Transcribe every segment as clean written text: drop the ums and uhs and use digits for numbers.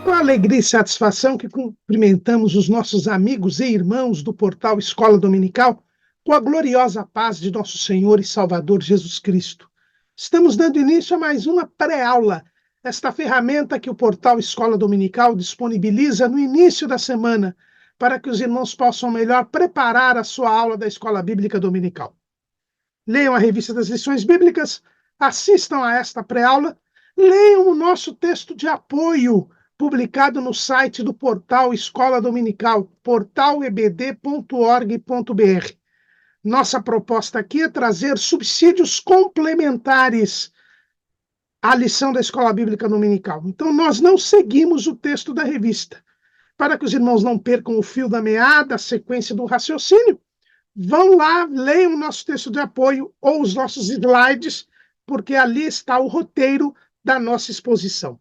Com alegria e satisfação que cumprimentamos os nossos amigos e irmãos do portal Escola Dominical com a gloriosa paz de nosso Senhor e Salvador Jesus Cristo. Estamos dando início a mais uma pré-aula, esta ferramenta que o portal Escola Dominical disponibiliza no início da semana para que os irmãos possam melhor preparar a sua aula da Escola Bíblica Dominical. Leiam a revista das lições bíblicas, assistam a esta pré-aula, leiam o nosso texto de apoio publicado no site do portal Escola Dominical, portalebd.org.br. Nossa proposta aqui é trazer subsídios complementares à lição da Escola Bíblica Dominical. Então, nós não seguimos o texto da revista. Para que os irmãos não percam o fio da meada, a sequência do raciocínio, vão lá, leiam o nosso texto de apoio ou os nossos slides, porque ali está o roteiro da nossa exposição.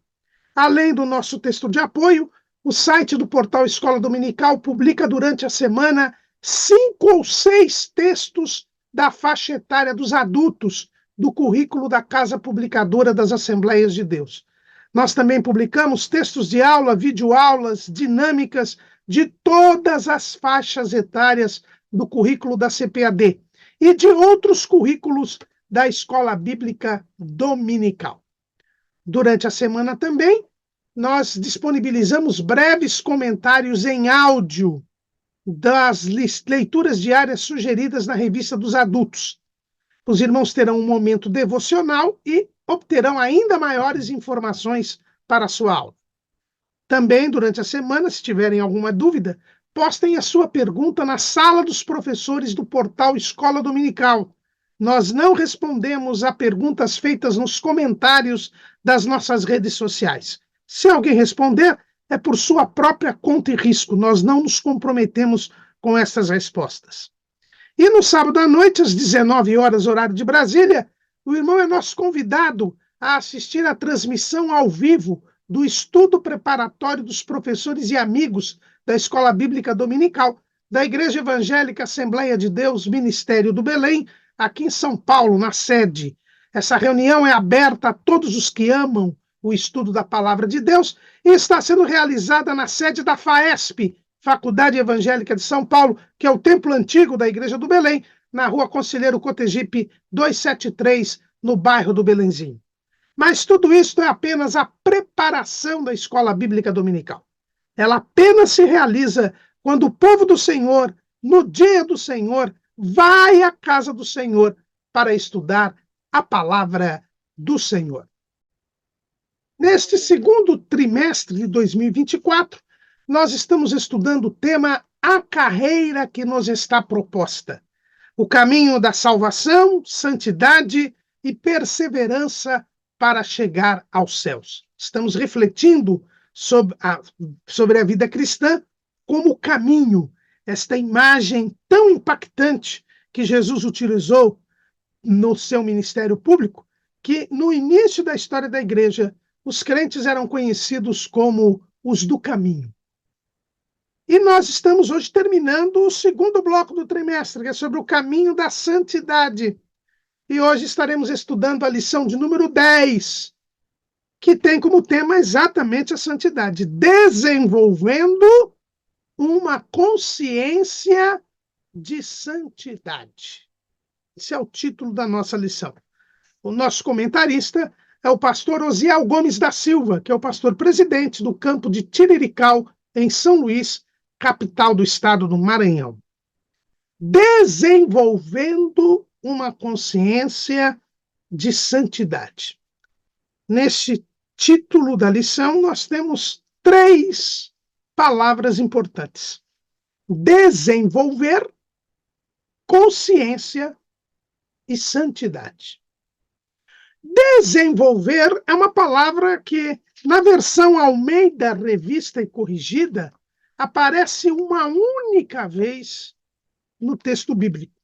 Além do nosso texto de apoio, o site do portal Escola Dominical publica durante a semana 5 ou 6 textos da faixa etária dos adultos do currículo da Casa Publicadora das Assembleias de Deus. Nós também publicamos textos de aula, videoaulas, dinâmicas de todas as faixas etárias do currículo da CPAD e de outros currículos da Escola Bíblica Dominical. Durante a semana também, nós disponibilizamos breves comentários em áudio das leituras diárias sugeridas na revista dos adultos. Os irmãos terão um momento devocional e obterão ainda maiores informações para a sua aula. Também, durante a semana, se tiverem alguma dúvida, postem a sua pergunta na sala dos professores do portal Escola Dominical. Nós não respondemos a perguntas feitas nos comentários das nossas redes sociais. Se alguém responder, é por sua própria conta e risco. Nós não nos comprometemos com essas respostas. E no sábado à noite, às 19 horas, horário de Brasília, o irmão é nosso convidado a assistir à transmissão ao vivo do estudo preparatório dos professores e amigos da Escola Bíblica Dominical, da Igreja Evangélica Assembleia de Deus, Ministério do Belém, aqui em São Paulo, na sede. Essa reunião é aberta a todos os que amam o estudo da Palavra de Deus e está sendo realizada na sede da FAESP, Faculdade Evangélica de São Paulo, que é o templo antigo da Igreja do Belém, na rua Conselheiro Cotegipe 273, no bairro do Belenzinho. Mas tudo isso é apenas a preparação da Escola Bíblica Dominical. Ela apenas se realiza quando o povo do Senhor, no dia do Senhor, vai à casa do Senhor para estudar a palavra do Senhor. Neste segundo trimestre de 2024, nós estamos estudando o tema A Carreira que nos está proposta. O caminho da salvação, santidade e perseverança para chegar aos céus. Estamos refletindo sobre a vida cristã como caminho, esta imagem tão impactante que Jesus utilizou no seu ministério público, que no início da história da igreja, os crentes eram conhecidos como os do caminho. E nós estamos hoje terminando o segundo bloco do trimestre, que é sobre o caminho da santidade. E hoje estaremos estudando a lição de número 10, que tem como tema exatamente a santidade, desenvolvendo uma consciência de santidade. Esse é o título da nossa lição. O nosso comentarista é o pastor Osiel Gomes da Silva, que é o pastor presidente do campo de Tirirical, em São Luís, capital do estado do Maranhão. Desenvolvendo uma consciência de santidade. Neste título da lição, nós temos 3 palavras importantes: desenvolver, consciência e santidade. Desenvolver é uma palavra que, na versão Almeida Revista e Corrigida, aparece uma única vez no texto bíblico.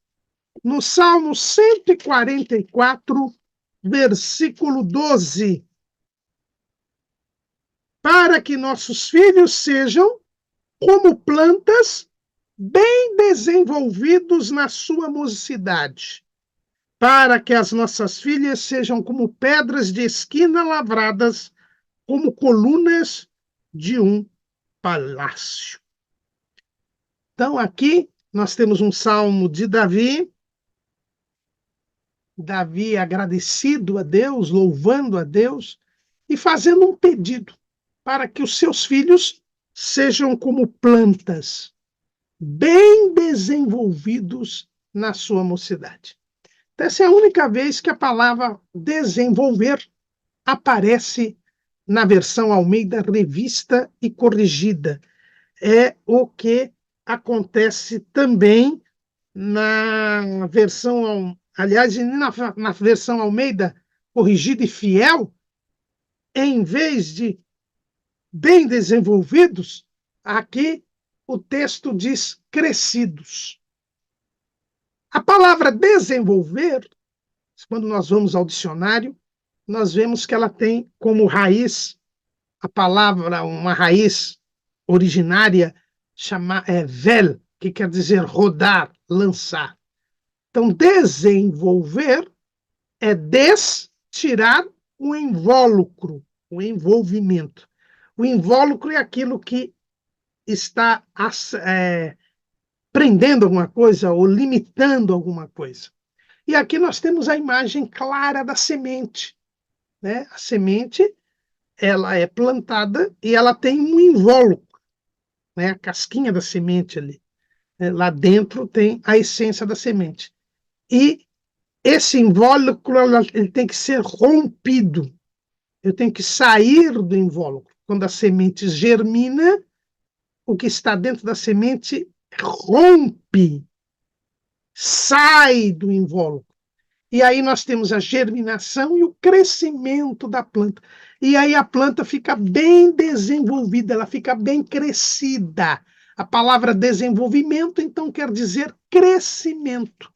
No Salmo 144, versículo 12. Para que nossos filhos sejam como plantas bem desenvolvidos na sua mocidade, para que as nossas filhas sejam como pedras de esquina lavradas, como colunas de um palácio. Então, aqui nós temos um salmo de Davi. Davi agradecido a Deus, louvando a Deus e fazendo um pedido para que os seus filhos sejam como plantas, bem desenvolvidos na sua mocidade. Essa é a única vez que a palavra desenvolver aparece na versão Almeida Revista e Corrigida. É o que acontece também na versão, aliás, na versão Almeida Corrigida e Fiel, em vez de bem desenvolvidos, aqui o texto diz crescidos. A palavra desenvolver, quando nós vamos ao dicionário, nós vemos que ela tem como raiz a palavra, uma raiz originária, vel, que quer dizer rodar, lançar. Então, desenvolver é tirar o invólucro, o envolvimento. O invólucro é aquilo que está prendendo alguma coisa ou limitando alguma coisa. E aqui nós temos a imagem clara da semente, né? A semente, ela é plantada e ela tem um invólucro, né? A casquinha da semente ali. Lá dentro tem a essência da semente. E esse invólucro ele tem que ser rompido. Eu tenho que sair do invólucro. Quando a semente germina, o que está dentro da semente rompe, sai do invólucro. E aí nós temos a germinação e o crescimento da planta. E aí a planta fica bem desenvolvida, ela fica bem crescida. A palavra desenvolvimento, então, quer dizer crescimento.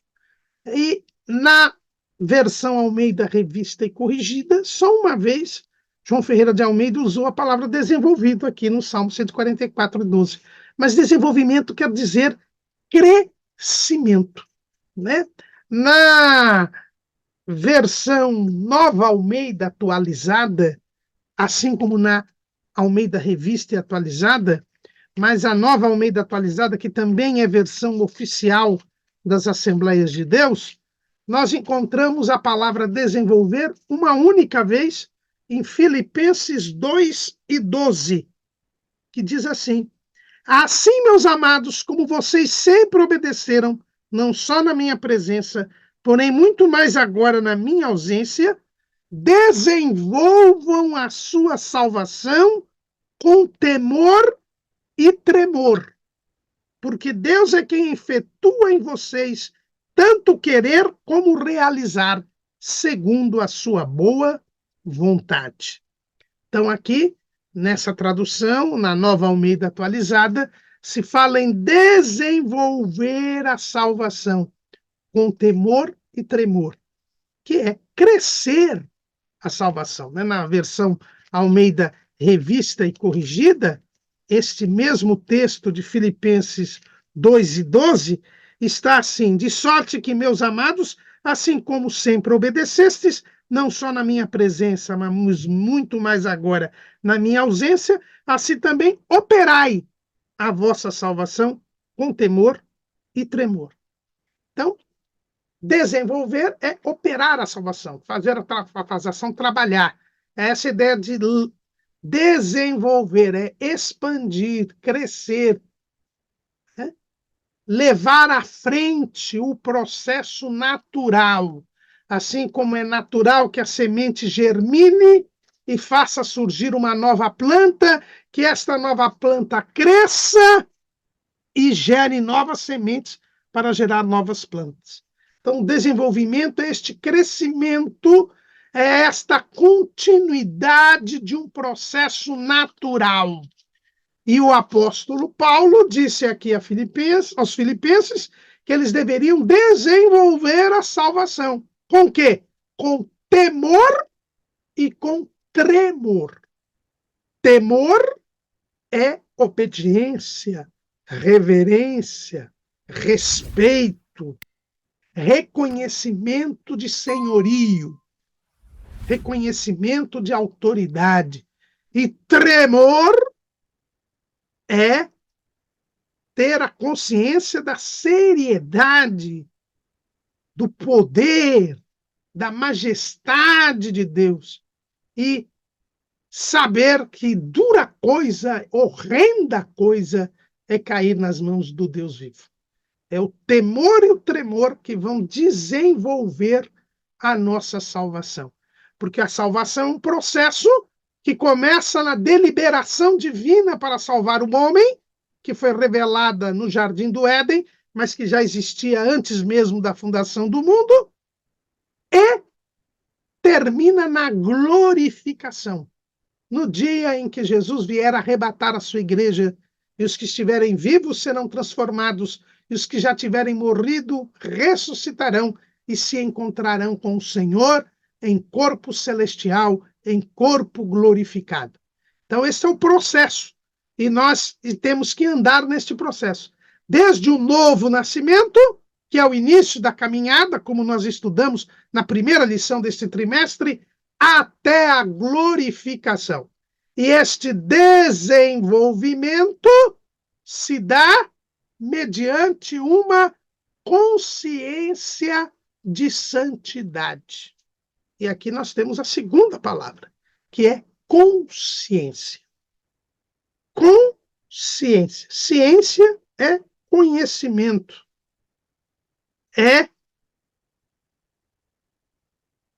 E na versão Almeida Revista e Corrigida, só uma vez, João Ferreira de Almeida usou a palavra desenvolvido aqui no Salmo 144, 12. Mas desenvolvimento quer dizer crescimento, né? Na versão Nova Almeida atualizada, assim como na Almeida Revista e Atualizada, mas a Nova Almeida Atualizada, que também é versão oficial das Assembleias de Deus, nós encontramos a palavra desenvolver uma única vez em Filipenses 2:12, que diz assim: assim, meus amados, como vocês sempre obedeceram, não só na minha presença, porém muito mais agora na minha ausência, desenvolvam a sua salvação com temor e tremor, porque Deus é quem efetua em vocês tanto querer como realizar, segundo a sua boa vontade. Então, aqui, nessa tradução, na Nova Almeida Atualizada, se fala em desenvolver a salvação com temor e tremor, que é crescer a salvação. Na versão Almeida Revista e Corrigida, este mesmo texto de Filipenses 2:12 está assim: de sorte que, meus amados, assim como sempre obedecestes, não só na minha presença, mas muito mais agora na minha ausência, assim também operai a vossa salvação com temor e tremor. Então, desenvolver é operar a salvação, fazer a salvação trabalhar. É essa ideia de desenvolver, é expandir, crescer, né? Levar à frente o processo natural. Assim como é natural que a semente germine e faça surgir uma nova planta, que esta nova planta cresça e gere novas sementes para gerar novas plantas. Então, o desenvolvimento é este crescimento, é esta continuidade de um processo natural. E o apóstolo Paulo disse aqui aos filipenses que eles deveriam desenvolver a salvação. Com quê? Com temor e com tremor. Temor é obediência, reverência, respeito, reconhecimento de senhorio, reconhecimento de autoridade. E tremor é ter a consciência da seriedade, do poder, da majestade de Deus e saber que dura coisa, horrenda coisa, é cair nas mãos do Deus vivo. É o temor e o tremor que vão desenvolver a nossa salvação. Porque a salvação é um processo que começa na deliberação divina para salvar o homem, que foi revelada no Jardim do Éden, mas que já existia antes mesmo da fundação do mundo, e termina na glorificação. No dia em que Jesus vier arrebatar a sua igreja, e os que estiverem vivos serão transformados, e os que já tiverem morrido ressuscitarão e se encontrarão com o Senhor em corpo celestial, em corpo glorificado. Então, esse é o processo, e nós temos que andar neste processo. Desde o novo nascimento, que é o início da caminhada, como nós estudamos na primeira lição deste trimestre, até a glorificação. E este desenvolvimento se dá mediante uma consciência de santidade. E aqui nós temos a segunda palavra, que é consciência. Consciência. Ciência é conhecimento. É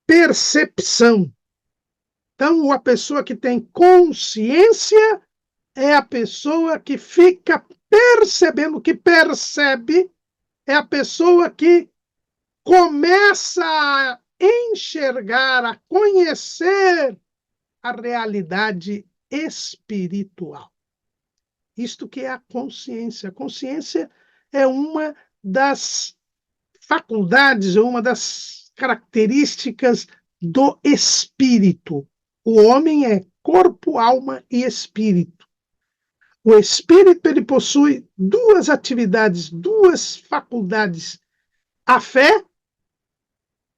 percepção. Então, a pessoa que tem consciência é a pessoa que fica percebendo, que percebe, é a pessoa que começa a enxergar, a conhecer a realidade espiritual. Isto que é a consciência. A consciência é uma das faculdades, ou uma das características do espírito. O homem é corpo, alma e espírito. O espírito ele possui duas atividades, duas faculdades: a fé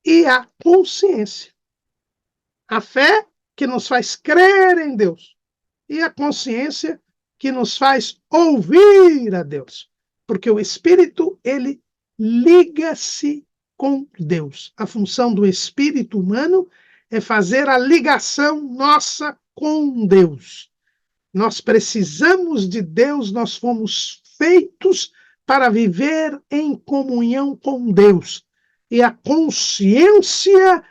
e a consciência. A fé que nos faz crer em Deus e a consciência que nos faz ouvir a Deus. Porque o espírito ele liga-se com Deus. A função do espírito humano é fazer a ligação nossa com Deus. Nós precisamos de Deus, nós fomos feitos para viver em comunhão com Deus. E a consciência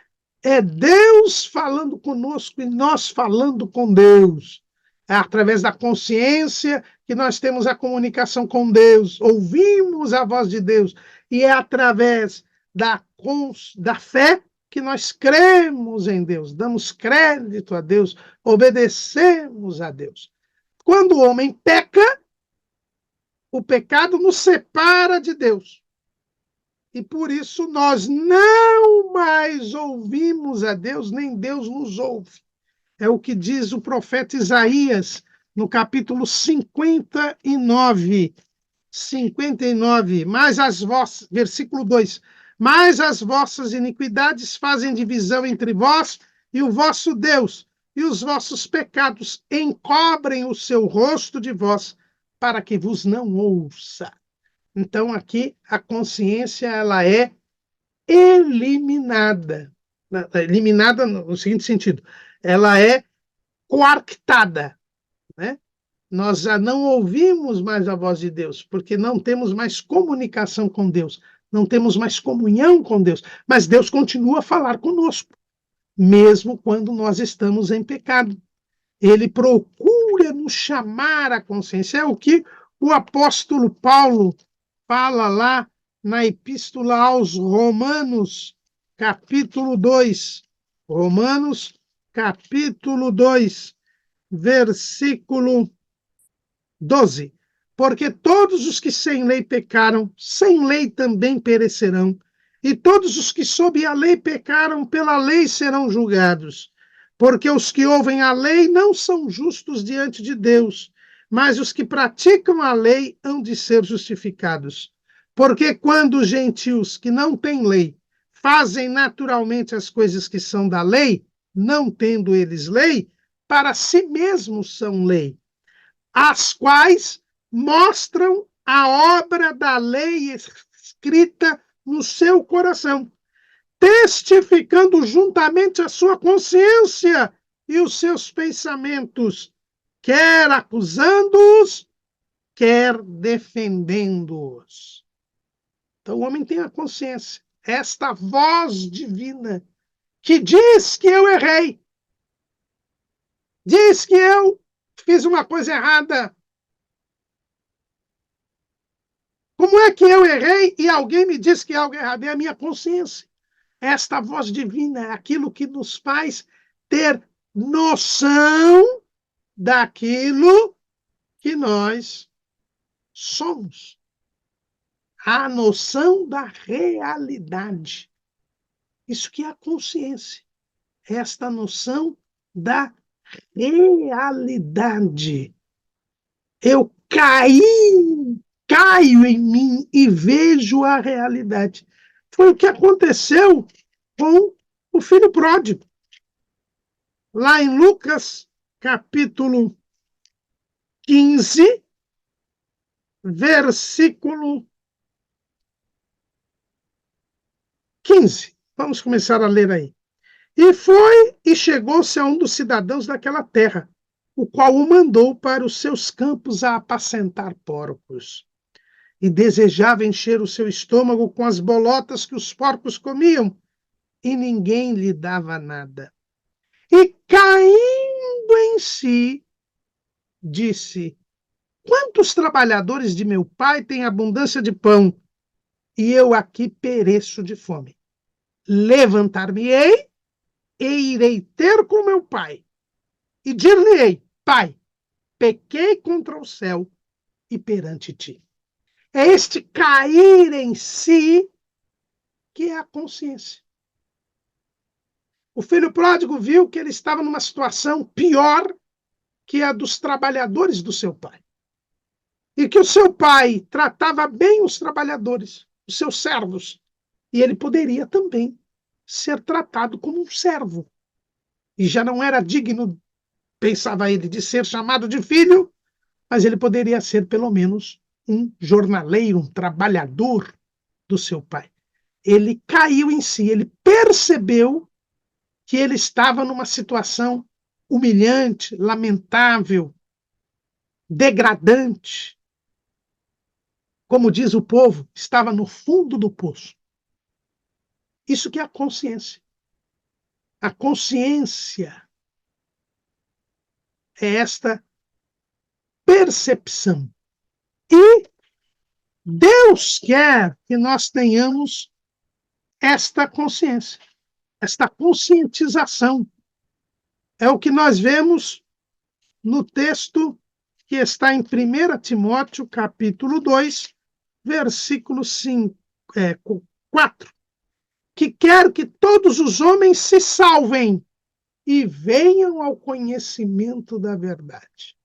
é Deus falando conosco e nós falando com Deus. É através da consciência que nós temos a comunicação com Deus, ouvimos a voz de Deus, e é através da fé que nós cremos em Deus, damos crédito a Deus, obedecemos a Deus. Quando o homem peca, o pecado nos separa de Deus. E por isso nós não mais ouvimos a Deus, nem Deus nos ouve. É o que diz o profeta Isaías, no capítulo 59. 59, versículo 2. Mas as vossas iniquidades fazem divisão entre vós e o vosso Deus, e os vossos pecados encobrem o seu rosto de vós, para que vos não ouça. Então, aqui, a consciência ela é eliminada. Eliminada no seguinte sentido, ela é coartada, né? Nós já não ouvimos mais a voz de Deus, porque não temos mais comunicação com Deus, não temos mais comunhão com Deus, mas Deus continua a falar conosco, mesmo quando nós estamos em pecado. Ele procura nos chamar à consciência. É o que o apóstolo Paulo fala lá na Epístola aos Romanos, capítulo 2. Romanos, capítulo 2, versículo 12. Porque todos os que sem lei pecaram, sem lei também perecerão. E todos os que sob a lei pecaram, pela lei serão julgados. Porque os que ouvem a lei não são justos diante de Deus, mas os que praticam a lei hão de ser justificados. Porque quando os gentios que não têm lei fazem naturalmente as coisas que são da lei, não tendo eles lei, para si mesmos são lei, as quais mostram a obra da lei escrita no seu coração, testificando juntamente a sua consciência e os seus pensamentos, quer acusando-os, quer defendendo-os. Então o homem tem a consciência, esta voz divina que diz que eu errei, diz que eu fiz uma coisa errada. Como é que eu errei e alguém me diz que algo é errado? É a minha consciência. Esta voz divina é aquilo que nos faz ter noção daquilo que nós somos. A noção da realidade. Isso que é a consciência. Esta noção da realidade. Eu caio em mim e vejo a realidade. Foi o que aconteceu com o filho pródigo. Lá em Lucas, capítulo 15, versículo 15. Vamos começar a ler aí. E foi e chegou-se a um dos cidadãos daquela terra, o qual o mandou para os seus campos a apacentar porcos. E desejava encher o seu estômago com as bolotas que os porcos comiam, e ninguém lhe dava nada. E caindo em si, disse: quantos trabalhadores de meu pai têm abundância de pão, e eu aqui pereço de fome? Levantar-me-ei e irei ter com meu pai, e dir-lhe-ei: Pai, pequei contra o céu e perante ti. É este cair em si que é a consciência. O filho pródigo viu que ele estava numa situação pior que a dos trabalhadores do seu pai. E que o seu pai tratava bem os trabalhadores, os seus servos. E ele poderia também ser tratado como um servo. E já não era digno, pensava ele, de ser chamado de filho, mas ele poderia ser pelo menos um jornaleiro, um trabalhador do seu pai. Ele caiu em si, ele percebeu que ele estava numa situação humilhante, lamentável, degradante. Como diz o povo, estava no fundo do poço. Isso que é a consciência. A consciência é esta percepção. E Deus quer que nós tenhamos esta consciência, esta conscientização. É o que nós vemos no texto que está em 1 Timóteo, capítulo 2, versículo 4, que quer que todos os homens se salvem e venham ao conhecimento da verdade.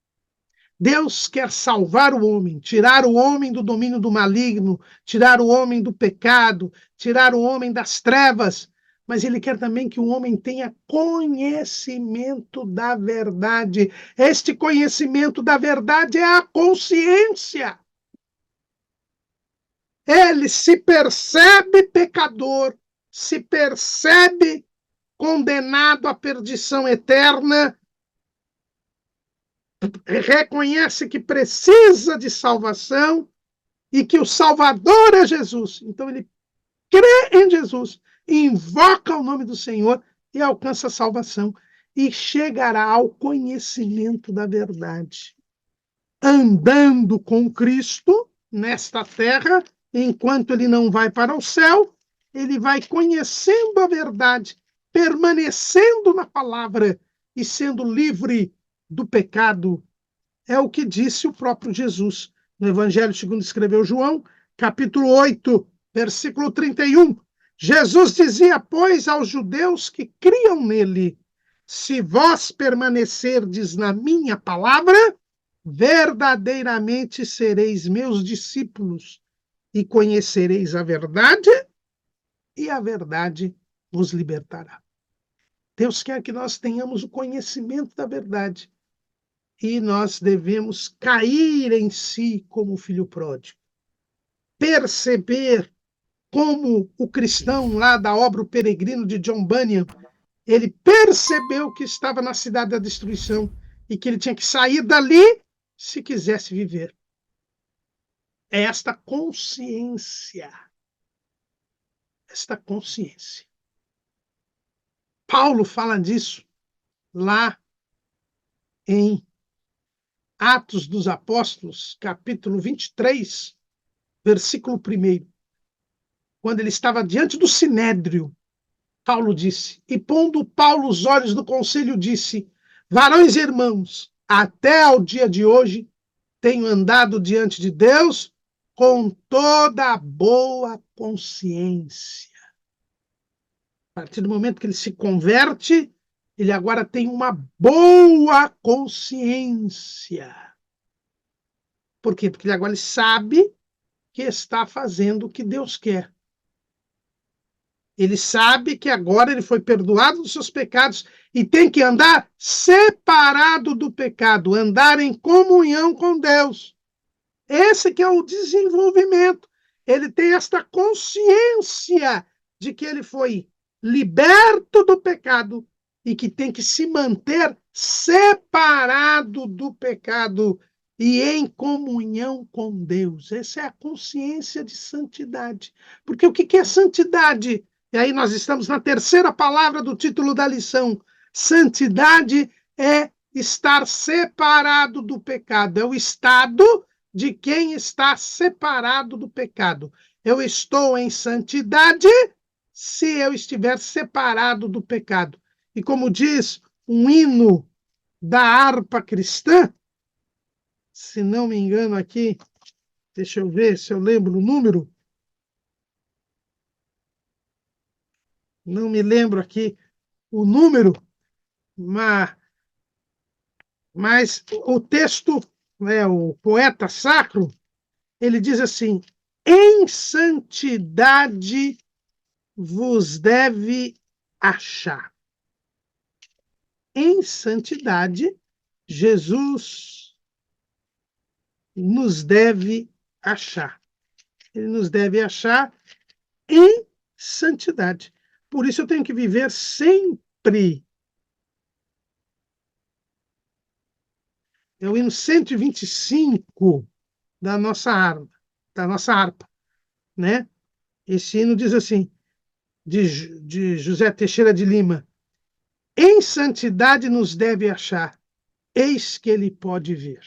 Deus quer salvar o homem, tirar o homem do domínio do maligno, tirar o homem do pecado, tirar o homem das trevas, mas ele quer também que o homem tenha conhecimento da verdade. Este conhecimento da verdade é a consciência. Ele se percebe pecador, se percebe condenado à perdição eterna, reconhece que precisa de salvação e que o Salvador é Jesus. Então ele crê em Jesus, invoca o nome do Senhor e alcança a salvação e chegará ao conhecimento da verdade. Andando com Cristo nesta terra, enquanto ele não vai para o céu, ele vai conhecendo a verdade, permanecendo na palavra e sendo livre do pecado. É o que disse o próprio Jesus no Evangelho segundo escreveu João, capítulo 8, versículo 31. Jesus dizia, pois, aos judeus que criam nele: se vós permanecerdes na minha palavra, verdadeiramente sereis meus discípulos e conhecereis a verdade, e a verdade vos libertará. Deus quer que nós tenhamos o conhecimento da verdade. e nós devemos cair em si como o filho pródigo. Perceber como o cristão lá da obra O Peregrino de John Bunyan, ele percebeu que estava na cidade da destruição e que ele tinha que sair dali se quisesse viver. É esta consciência. Esta consciência. Paulo fala disso lá em Atos dos Apóstolos, capítulo 23, versículo 1. Quando ele estava diante do Sinédrio, Paulo disse, e pondo Paulo os olhos no conselho, disse, varões e irmãos, até ao dia de hoje tenho andado diante de Deus com toda a boa consciência. A partir do momento que ele se converte, ele agora tem uma boa consciência. Por quê? Porque ele agora sabe que está fazendo o que Deus quer. Ele sabe que agora ele foi perdoado dos seus pecados e tem que andar separado do pecado, andar em comunhão com Deus. Esse que é o desenvolvimento. Ele tem esta consciência de que ele foi liberto do pecado e que tem que se manter separado do pecado e em comunhão com Deus. Essa é a consciência de santidade. Porque o que é santidade? E aí nós estamos na terceira palavra do título da lição. Santidade é estar separado do pecado. É o estado de quem está separado do pecado. Eu estou em santidade se eu estiver separado do pecado. E como diz um hino da harpa cristã, se não me engano aqui, deixa eu ver se eu lembro o número. Não me lembro aqui o número, mas o texto, né, o poeta sacro, ele diz assim, em santidade vos deve achar. Em santidade, Jesus nos deve achar. Ele nos deve achar em santidade. Por isso eu tenho que viver sempre. É o hino 125 da nossa harpa, né? Esse hino diz assim, de José Teixeira de Lima, em santidade nos deve achar, eis que ele pode vir.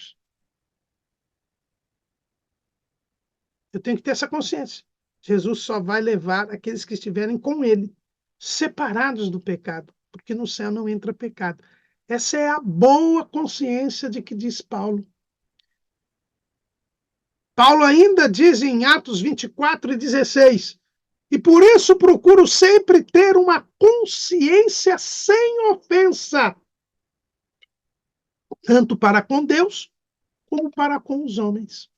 Eu tenho que ter essa consciência. Jesus só vai levar aqueles que estiverem com ele, separados do pecado, porque no céu não entra pecado. Essa é a boa consciência de que diz Paulo. Paulo ainda diz em Atos 24:16, e por isso procuro sempre ter uma consciência sem ofensa, tanto para com Deus, como para com os homens.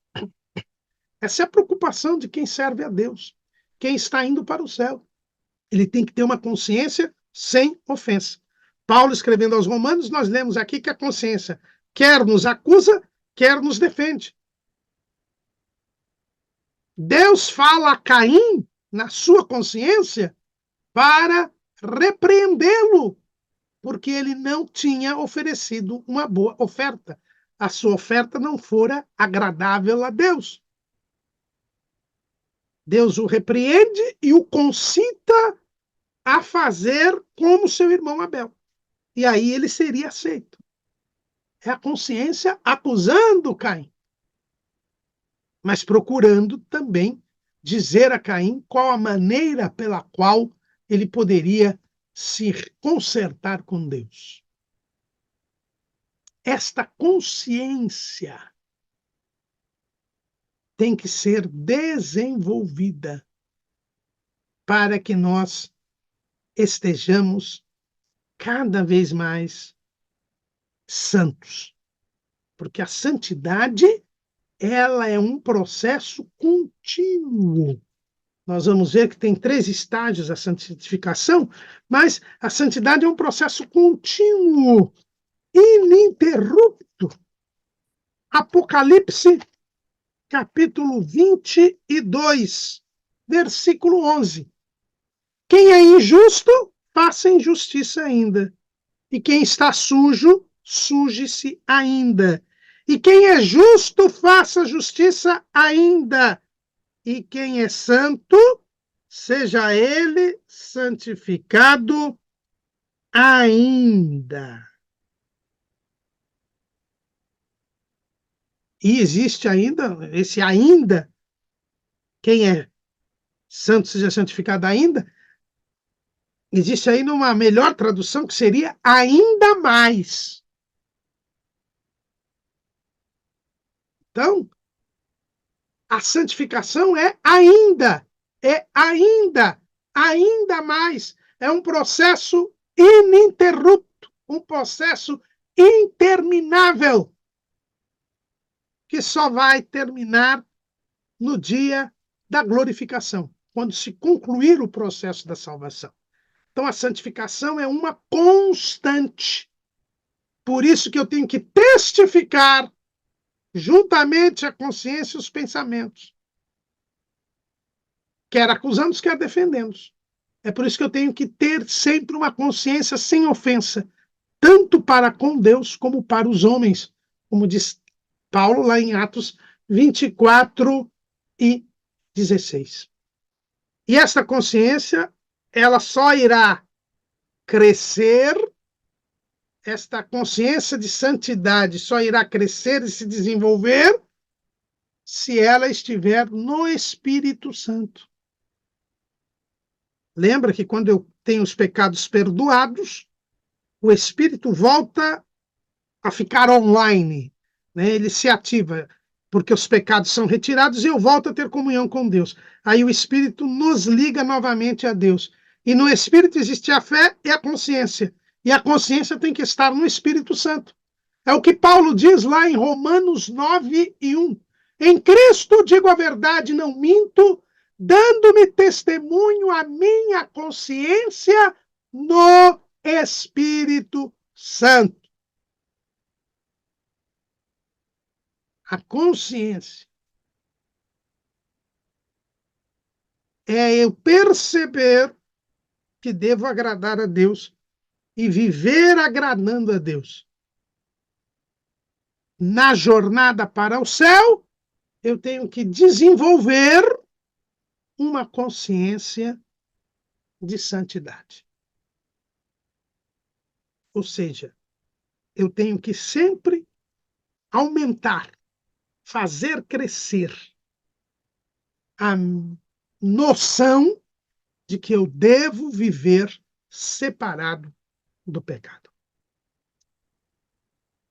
Essa é a preocupação de quem serve a Deus, quem está indo para o céu. Ele tem que ter uma consciência sem ofensa. Paulo, escrevendo aos Romanos, nós lemos aqui que a consciência quer nos acusa, quer nos defende. Deus fala a Caim, na sua consciência, para repreendê-lo, porque ele não tinha oferecido uma boa oferta. A sua oferta não fora agradável a Deus. Deus o repreende e o concita a fazer como seu irmão Abel. E aí ele seria aceito. É a consciência acusando Caim, mas procurando também dizer a Caim qual a maneira pela qual ele poderia se consertar com Deus. Esta consciência tem que ser desenvolvida para que nós estejamos cada vez mais santos. Porque a santidade, ela é um processo contínuo. Nós vamos ver que tem 3 estágios a santificação, mas a santidade é um processo contínuo, ininterrupto. Apocalipse, capítulo 22, versículo 11. Quem é injusto, faça injustiça ainda. E quem está sujo, suje-se ainda. E quem é justo, faça justiça ainda. E quem é santo, seja ele santificado ainda. E existe ainda, esse ainda, quem é santo seja santificado ainda, existe ainda uma melhor tradução que seria ainda mais. Então, a santificação é ainda mais. É um processo ininterrupto, um processo interminável, que só vai terminar no dia da glorificação, quando se concluir o processo da salvação. Então, a santificação é uma constante. Por isso que eu tenho que testificar, juntamente a consciência e os pensamentos, quer acusando-os, quer defendendo-os. É por isso que eu tenho que ter sempre uma consciência sem ofensa, tanto para com Deus como para os homens, como diz Paulo lá em Atos 24 e 16. E essa consciência, ela só irá crescer, esta consciência de santidade só irá crescer e se desenvolver se ela estiver no Espírito Santo. Lembra que quando eu tenho os pecados perdoados, o Espírito volta a ficar online, né? Ele se ativa, porque os pecados são retirados e eu volto a ter comunhão com Deus. Aí o Espírito nos liga novamente a Deus. E no Espírito existe a fé e a consciência. E a consciência tem que estar no Espírito Santo. É o que Paulo diz lá em Romanos 9 e 1. Em Cristo digo a verdade, não minto, dando-me testemunho a minha consciência no Espírito Santo. A consciência é eu perceber que devo agradar a Deus e viver agradando a Deus. Na jornada para o céu, eu tenho que desenvolver uma consciência de santidade. Ou seja, eu tenho que sempre aumentar, fazer crescer a noção de que eu devo viver separado do pecado.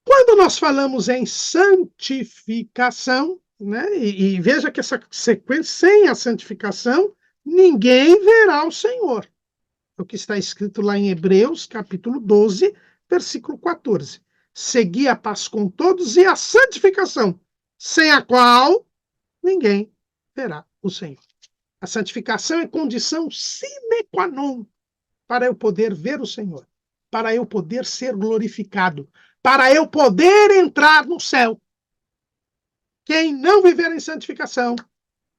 Quando nós falamos em santificação, né, e veja que essa sequência, sem a santificação, ninguém verá o Senhor. É o que está escrito lá em Hebreus, capítulo 12, versículo 14. Segui a paz com todos e a santificação, sem a qual ninguém verá o Senhor. A santificação é condição sine qua non para eu poder ver o Senhor, para eu poder ser glorificado, para eu poder entrar no céu. Quem não viver em santificação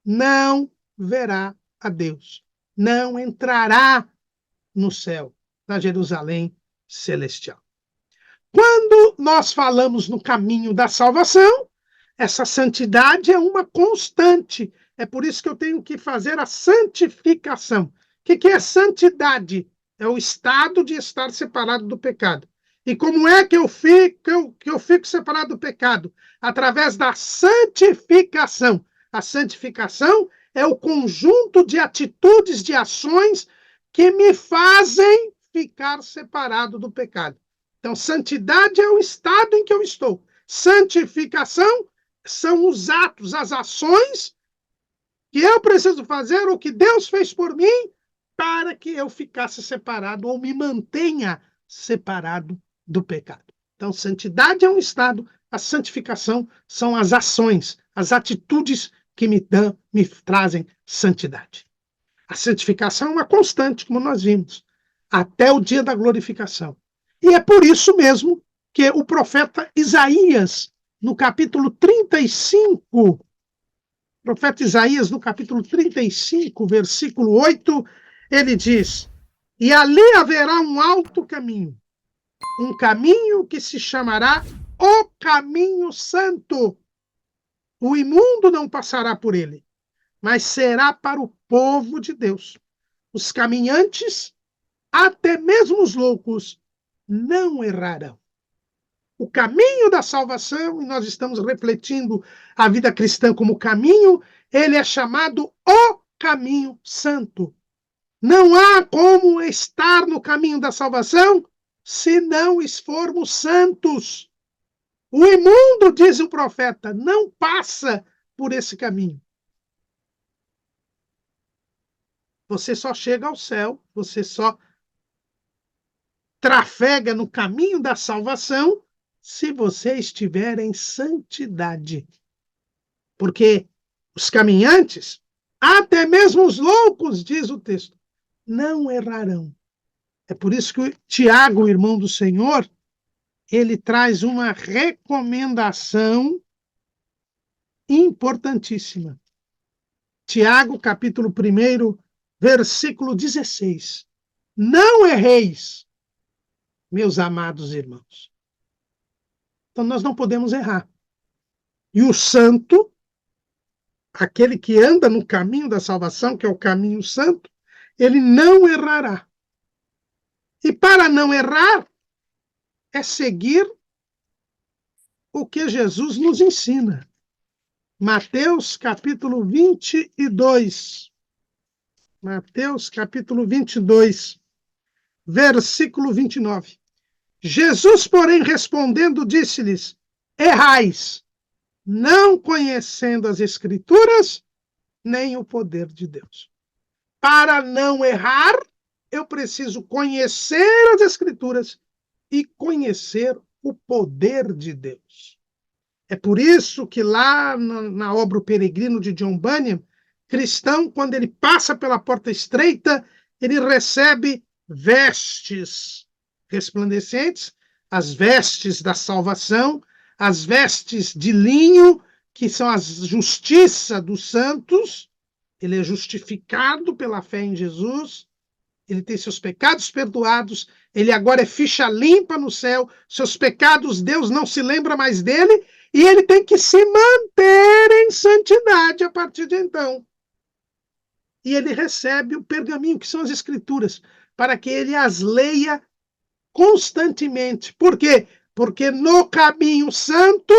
não verá a Deus, não entrará no céu, na Jerusalém celestial. Quando nós falamos no caminho da salvação, essa santidade é uma constante. É por isso que eu tenho que fazer a santificação. O que é santidade? É o estado de estar separado do pecado. E como é que eu fico separado do pecado? Através da santificação. A santificação é o conjunto de atitudes, de ações que me fazem ficar separado do pecado. Então, santidade é o estado em que eu estou. Santificação são os atos, as ações que eu preciso fazer, ou que Deus fez por mim, para que eu ficasse separado ou me mantenha separado do pecado. Então, santidade é um estado, a santificação são as ações, as atitudes que me trazem santidade. A santificação é uma constante, como nós vimos, até o dia da glorificação. E é por isso mesmo que o profeta Isaías no capítulo 35, profeta Isaías, no capítulo 35, versículo 8, ele diz: e ali haverá um alto caminho, um caminho que se chamará o caminho santo. O imundo não passará por ele, mas será para o povo de Deus. Os caminhantes, até mesmo os loucos, não errarão. O caminho da salvação, e nós estamos refletindo a vida cristã como caminho, ele é chamado o caminho santo. Não há como estar no caminho da salvação se não formos santos. O imundo, diz o profeta, não passa por esse caminho. Você só chega ao céu, você só trafega no caminho da salvação se você estiver em santidade. Porque os caminhantes, até mesmo os loucos, diz o texto, não errarão. É por isso que o Tiago, o irmão do Senhor, ele traz uma recomendação importantíssima. Tiago, capítulo 1, versículo 16. Não erreis, meus amados irmãos. Então, nós não podemos errar. E o santo, aquele que anda no caminho da salvação, que é o caminho santo, ele não errará. E para não errar, é seguir o que Jesus nos ensina. Mateus, capítulo 22. Mateus, capítulo 22, versículo 29. Jesus, porém, respondendo, disse-lhes: errais, não conhecendo as Escrituras, nem o poder de Deus. Para não errar, eu preciso conhecer as Escrituras e conhecer o poder de Deus. É por isso que lá na obra O Peregrino, de John Bunyan, cristão, quando ele passa pela porta estreita, ele recebe vestes resplandecentes, as vestes da salvação, as vestes de linho, que são a justiça dos santos. Ele é justificado pela fé em Jesus, ele tem seus pecados perdoados, ele agora é ficha limpa no céu, seus pecados, Deus não se lembra mais dele, e ele tem que se manter em santidade a partir de então. E ele recebe o pergaminho, que são as Escrituras, para que ele as leia constantemente. Por quê? Porque no caminho santo,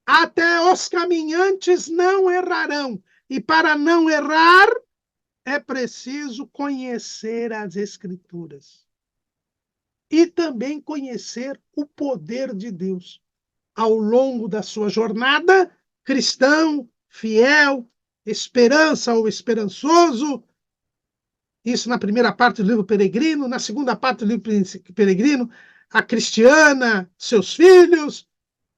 até os caminhantes não errarão. E para não errar, é preciso conhecer as Escrituras. E também conhecer o poder de Deus. Ao longo da sua jornada, cristão, fiel, esperança ou esperançoso, isso na primeira parte do livro Peregrino, na segunda parte do livro Peregrino, a cristiana, seus filhos,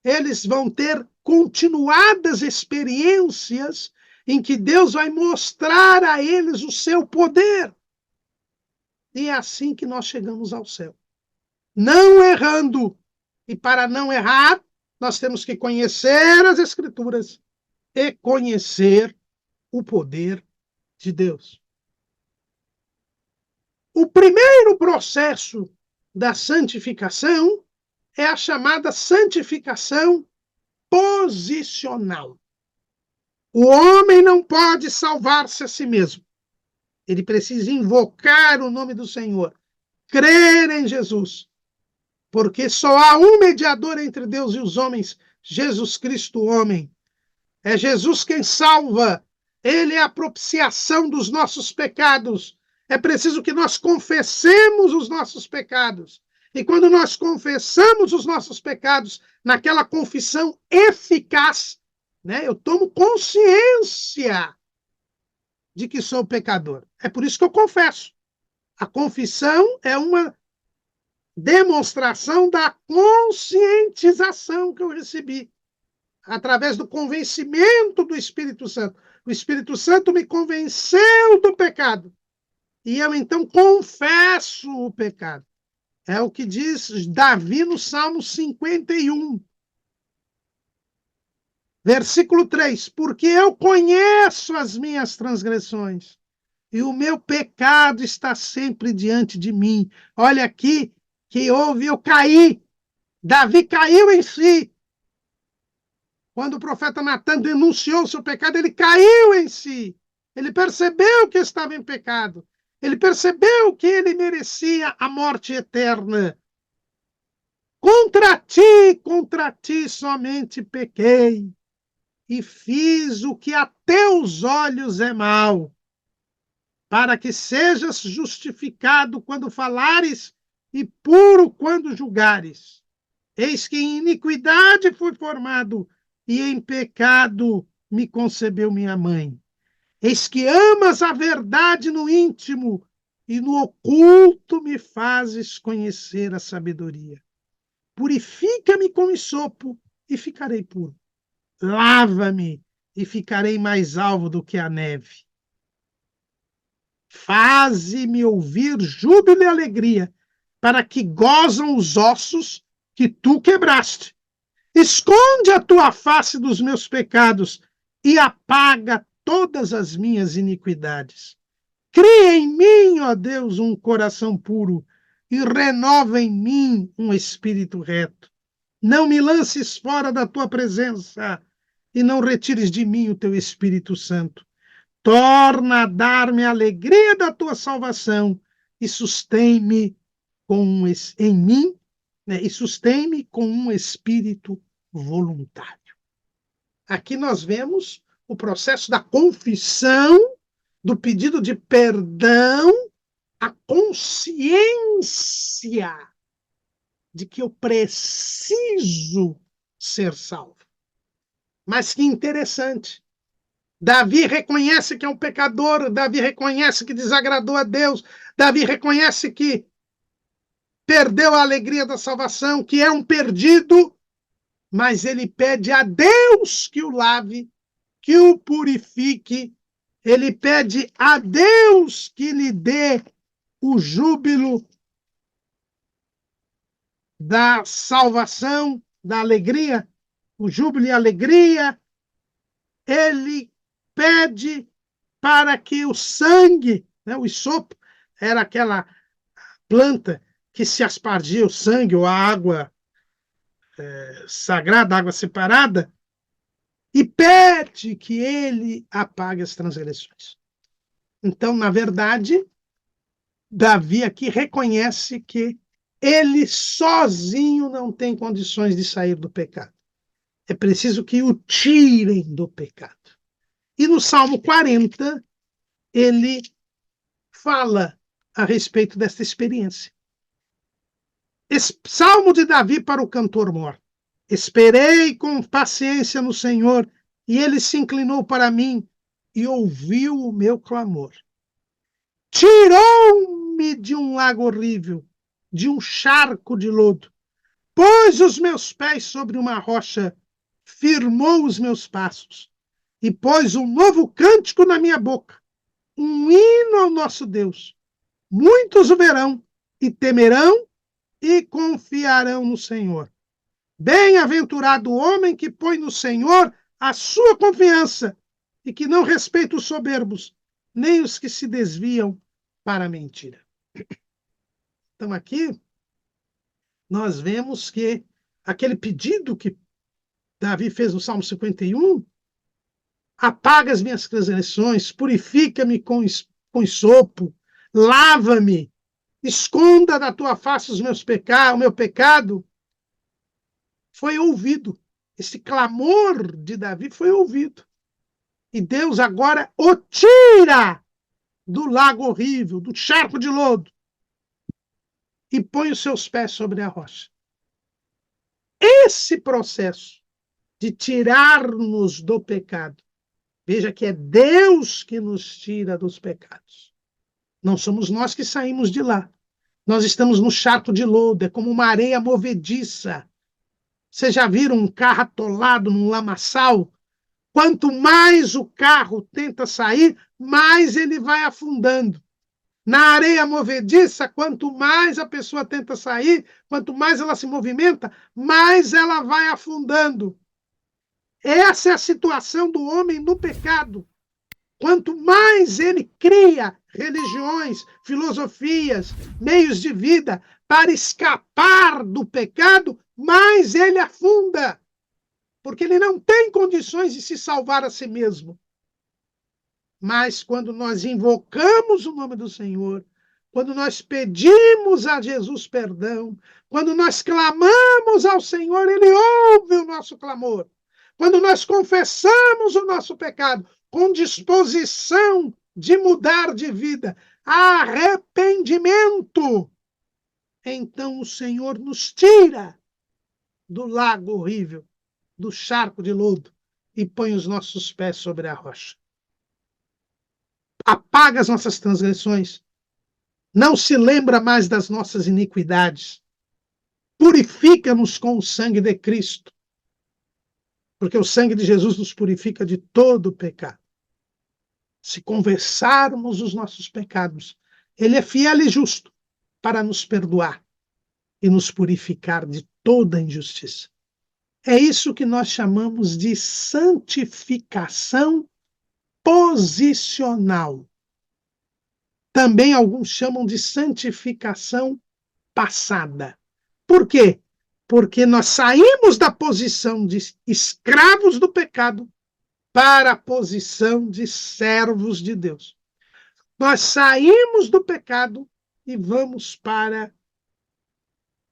eles vão ter continuadas experiências em que Deus vai mostrar a eles o seu poder. E é assim que nós chegamos ao céu. Não errando. E para não errar, nós temos que conhecer as Escrituras e conhecer o poder de Deus. O primeiro processo da santificação é a chamada santificação posicional. O homem não pode salvar-se a si mesmo. Ele precisa invocar o nome do Senhor, crer em Jesus, porque só há um mediador entre Deus e os homens, Jesus Cristo, homem. É Jesus quem salva. Ele é a propiciação dos nossos pecados. É preciso que nós confessemos os nossos pecados. E quando nós confessamos os nossos pecados, naquela confissão eficaz, né, eu tomo consciência de que sou pecador. É por isso que eu confesso. A confissão é uma demonstração da conscientização que eu recebi, através do convencimento do Espírito Santo. O Espírito Santo me convenceu do pecado. E eu, então, confesso o pecado. É o que diz Davi no Salmo 51. Versículo 3: porque eu conheço as minhas transgressões, e o meu pecado está sempre diante de mim. Olha aqui que eu caí. Davi caiu em si. Quando o profeta Natan denunciou o seu pecado, ele caiu em si. Ele percebeu que estava em pecado. Ele percebeu que ele merecia a morte eterna. Contra ti somente pequei, e fiz o que a teus olhos é mal, para que sejas justificado quando falares e puro quando julgares. Eis que em iniquidade fui formado, e em pecado me concebeu minha mãe. Eis que amas a verdade no íntimo, e no oculto me fazes conhecer a sabedoria. Purifica-me com hisopo, e ficarei puro. Lava-me, e ficarei mais alvo do que a neve. Faze-me ouvir júbilo e alegria, para que gozam os ossos que tu quebraste. Esconde a tua face dos meus pecados e apaga todas as minhas iniquidades. Cria em mim, ó Deus, um coração puro e renova em mim um espírito reto. Não me lances fora da tua presença e não retires de mim o teu Espírito Santo. Torna a dar-me a alegria da tua salvação e sustém-me em mim, né, e sustém-me com um espírito voluntário. Aqui nós vemos o processo da confissão, do pedido de perdão, a consciência de que eu preciso ser salvo. Mas que interessante. Davi reconhece que é um pecador, Davi reconhece que desagradou a Deus, Davi reconhece que perdeu a alegria da salvação, que é um perdido, mas ele pede a Deus que o lave, que o purifique, ele pede a Deus que lhe dê o júbilo da salvação, da alegria, o júbilo e a alegria. Ele pede para que o sangue, né, o hisopo, era aquela planta que se aspargia o sangue ou a água sagrada, água separada, e pede que ele apague as transgressões. Então, na verdade, Davi aqui reconhece que ele sozinho não tem condições de sair do pecado. É preciso que o tirem do pecado. E no Salmo 40, ele fala a respeito dessa experiência. Salmo de Davi para o cantor mor. Esperei com paciência no Senhor, e ele se inclinou para mim e ouviu o meu clamor. Tirou-me de um lago horrível, de um charco de lodo. Pôs os meus pés sobre uma rocha, firmou os meus passos, e pôs um novo cântico na minha boca, um hino ao nosso Deus. Muitos o verão e temerão e confiarão no Senhor. Bem-aventurado o homem que põe no Senhor a sua confiança e que não respeita os soberbos, nem os que se desviam para a mentira. Então aqui nós vemos que aquele pedido que Davi fez no Salmo 51, apaga as minhas transgressões, purifica-me com hisopo, lava-me, esconda da tua face os meus pecados, o meu pecado, foi ouvido. Esse clamor de Davi foi ouvido. E Deus agora o tira do lago horrível, do charco de lodo, e põe os seus pés sobre a rocha. Esse processo de tirar-nos do pecado, veja que é Deus que nos tira dos pecados. Não somos nós que saímos de lá. Nós estamos no charco de lodo, é como uma areia movediça. Vocês já viram um carro atolado num lamaçal? Quanto mais o carro tenta sair, mais ele vai afundando. Na areia movediça, quanto mais a pessoa tenta sair, quanto mais ela se movimenta, mais ela vai afundando. Essa é a situação do homem no pecado. Quanto mais ele cria religiões, filosofias, meios de vida para escapar do pecado, mais ele afunda. Porque ele não tem condições de se salvar a si mesmo. Mas quando nós invocamos o nome do Senhor, quando nós pedimos a Jesus perdão, quando nós clamamos ao Senhor, Ele ouve o nosso clamor. Quando nós confessamos o nosso pecado, com disposição de mudar de vida, arrependimento, então o Senhor nos tira do lago horrível, do charco de lodo, e põe os nossos pés sobre a rocha. Apaga as nossas transgressões, não se lembra mais das nossas iniquidades, purifica-nos com o sangue de Cristo, porque o sangue de Jesus nos purifica de todo o pecado. Se confessarmos os nossos pecados, Ele é fiel e justo para nos perdoar e nos purificar de toda injustiça. É isso que nós chamamos de santificação posicional. Também alguns chamam de santificação passada. Por quê? Porque nós saímos da posição de escravos do pecado para a posição de servos de Deus. Nós saímos do pecado e vamos para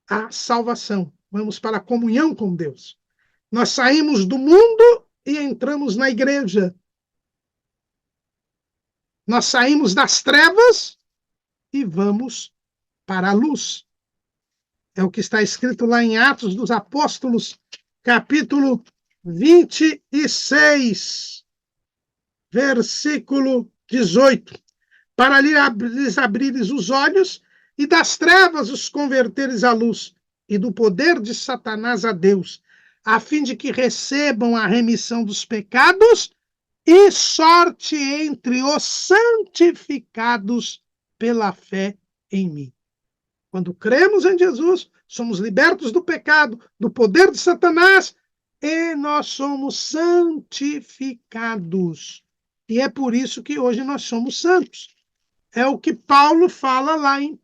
a salvação, vamos para a comunhão com Deus. Nós saímos do mundo e entramos na igreja. Nós saímos das trevas e vamos para a luz. É o que está escrito lá em Atos dos Apóstolos, capítulo 26, versículo 18. Para lhes abrires os olhos e das trevas os converteres à luz e do poder de Satanás a Deus, a fim de que recebam a remissão dos pecados e sorte entre os santificados pela fé em mim. Quando cremos em Jesus, somos libertos do pecado, do poder de Satanás, e nós somos santificados. E é por isso que hoje nós somos santos. É o que Paulo fala lá em 1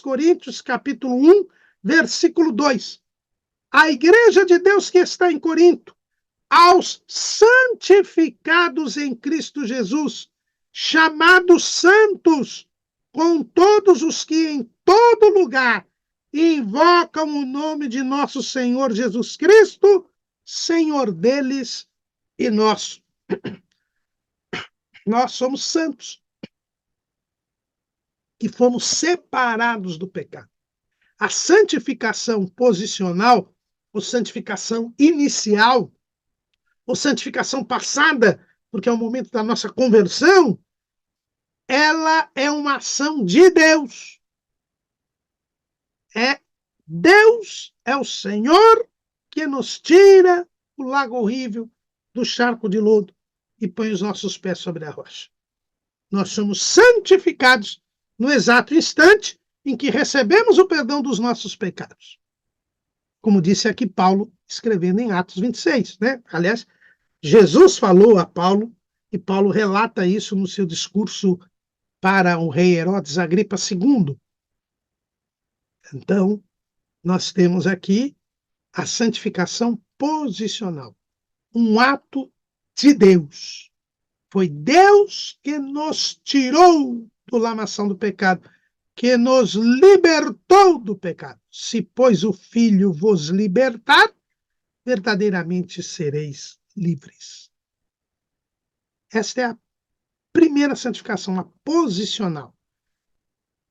Coríntios, capítulo 1, versículo 2. A igreja de Deus que está em Corinto, aos santificados em Cristo Jesus, chamados santos, com todos os que em todo lugar invocam o nome de nosso Senhor Jesus Cristo, Senhor deles e nosso. Nós somos santos, que fomos separados do pecado. A santificação posicional, ou santificação inicial, ou santificação passada, porque é o momento da nossa conversão, ela é uma ação de Deus. Deus é o Senhor que nos tira do lago horrível, do charco de lodo, e põe os nossos pés sobre a rocha. Nós somos santificados no exato instante em que recebemos o perdão dos nossos pecados. Como disse aqui Paulo, escrevendo em Atos 26, né? Aliás, Jesus falou a Paulo, e Paulo relata isso no seu discurso para o rei Herodes Agripa II. Então, nós temos aqui a santificação posicional, um ato de Deus. Foi Deus que nos tirou do lamação do pecado, que nos libertou do pecado. Se, pois, o Filho vos libertar, verdadeiramente sereis livres. Esta é a primeira santificação, a posicional.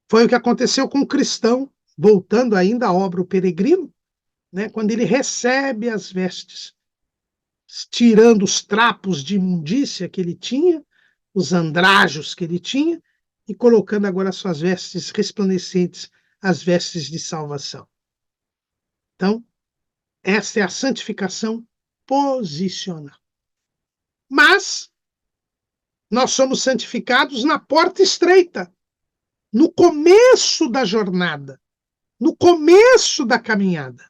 Foi o que aconteceu com o cristão, voltando ainda à obra O Peregrino, né, quando ele recebe as vestes, tirando os trapos de imundícia que ele tinha, os andrajos que ele tinha, e colocando agora as suas vestes resplandecentes, as vestes de salvação. Então, esta é a santificação posicional. Mas nós somos santificados na porta estreita, no começo da jornada, no começo da caminhada.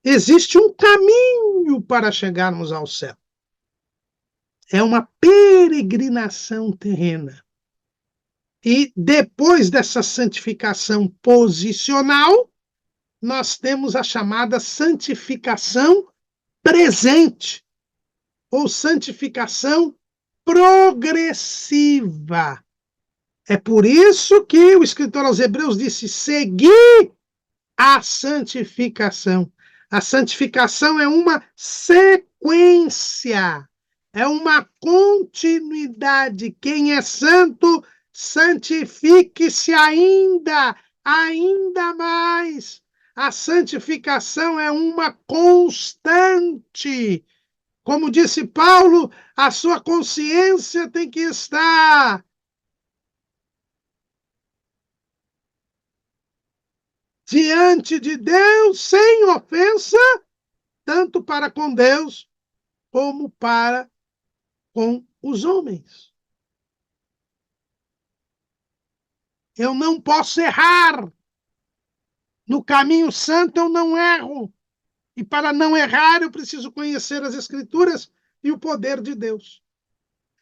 Existe um caminho para chegarmos ao céu. É uma peregrinação terrena. E depois dessa santificação posicional, nós temos a chamada santificação presente, ou santificação progressiva. É por isso que o escritor aos Hebreus disse: segui a santificação. A santificação é uma sequência, é uma continuidade. Quem é santo, santifique-se ainda mais. A santificação é uma constante. Como disse Paulo, a sua consciência tem que estar diante de Deus sem ofensa, tanto para com Deus como para com os homens. Eu não posso errar. No caminho santo eu não erro. E para não errar, eu preciso conhecer as Escrituras e o poder de Deus.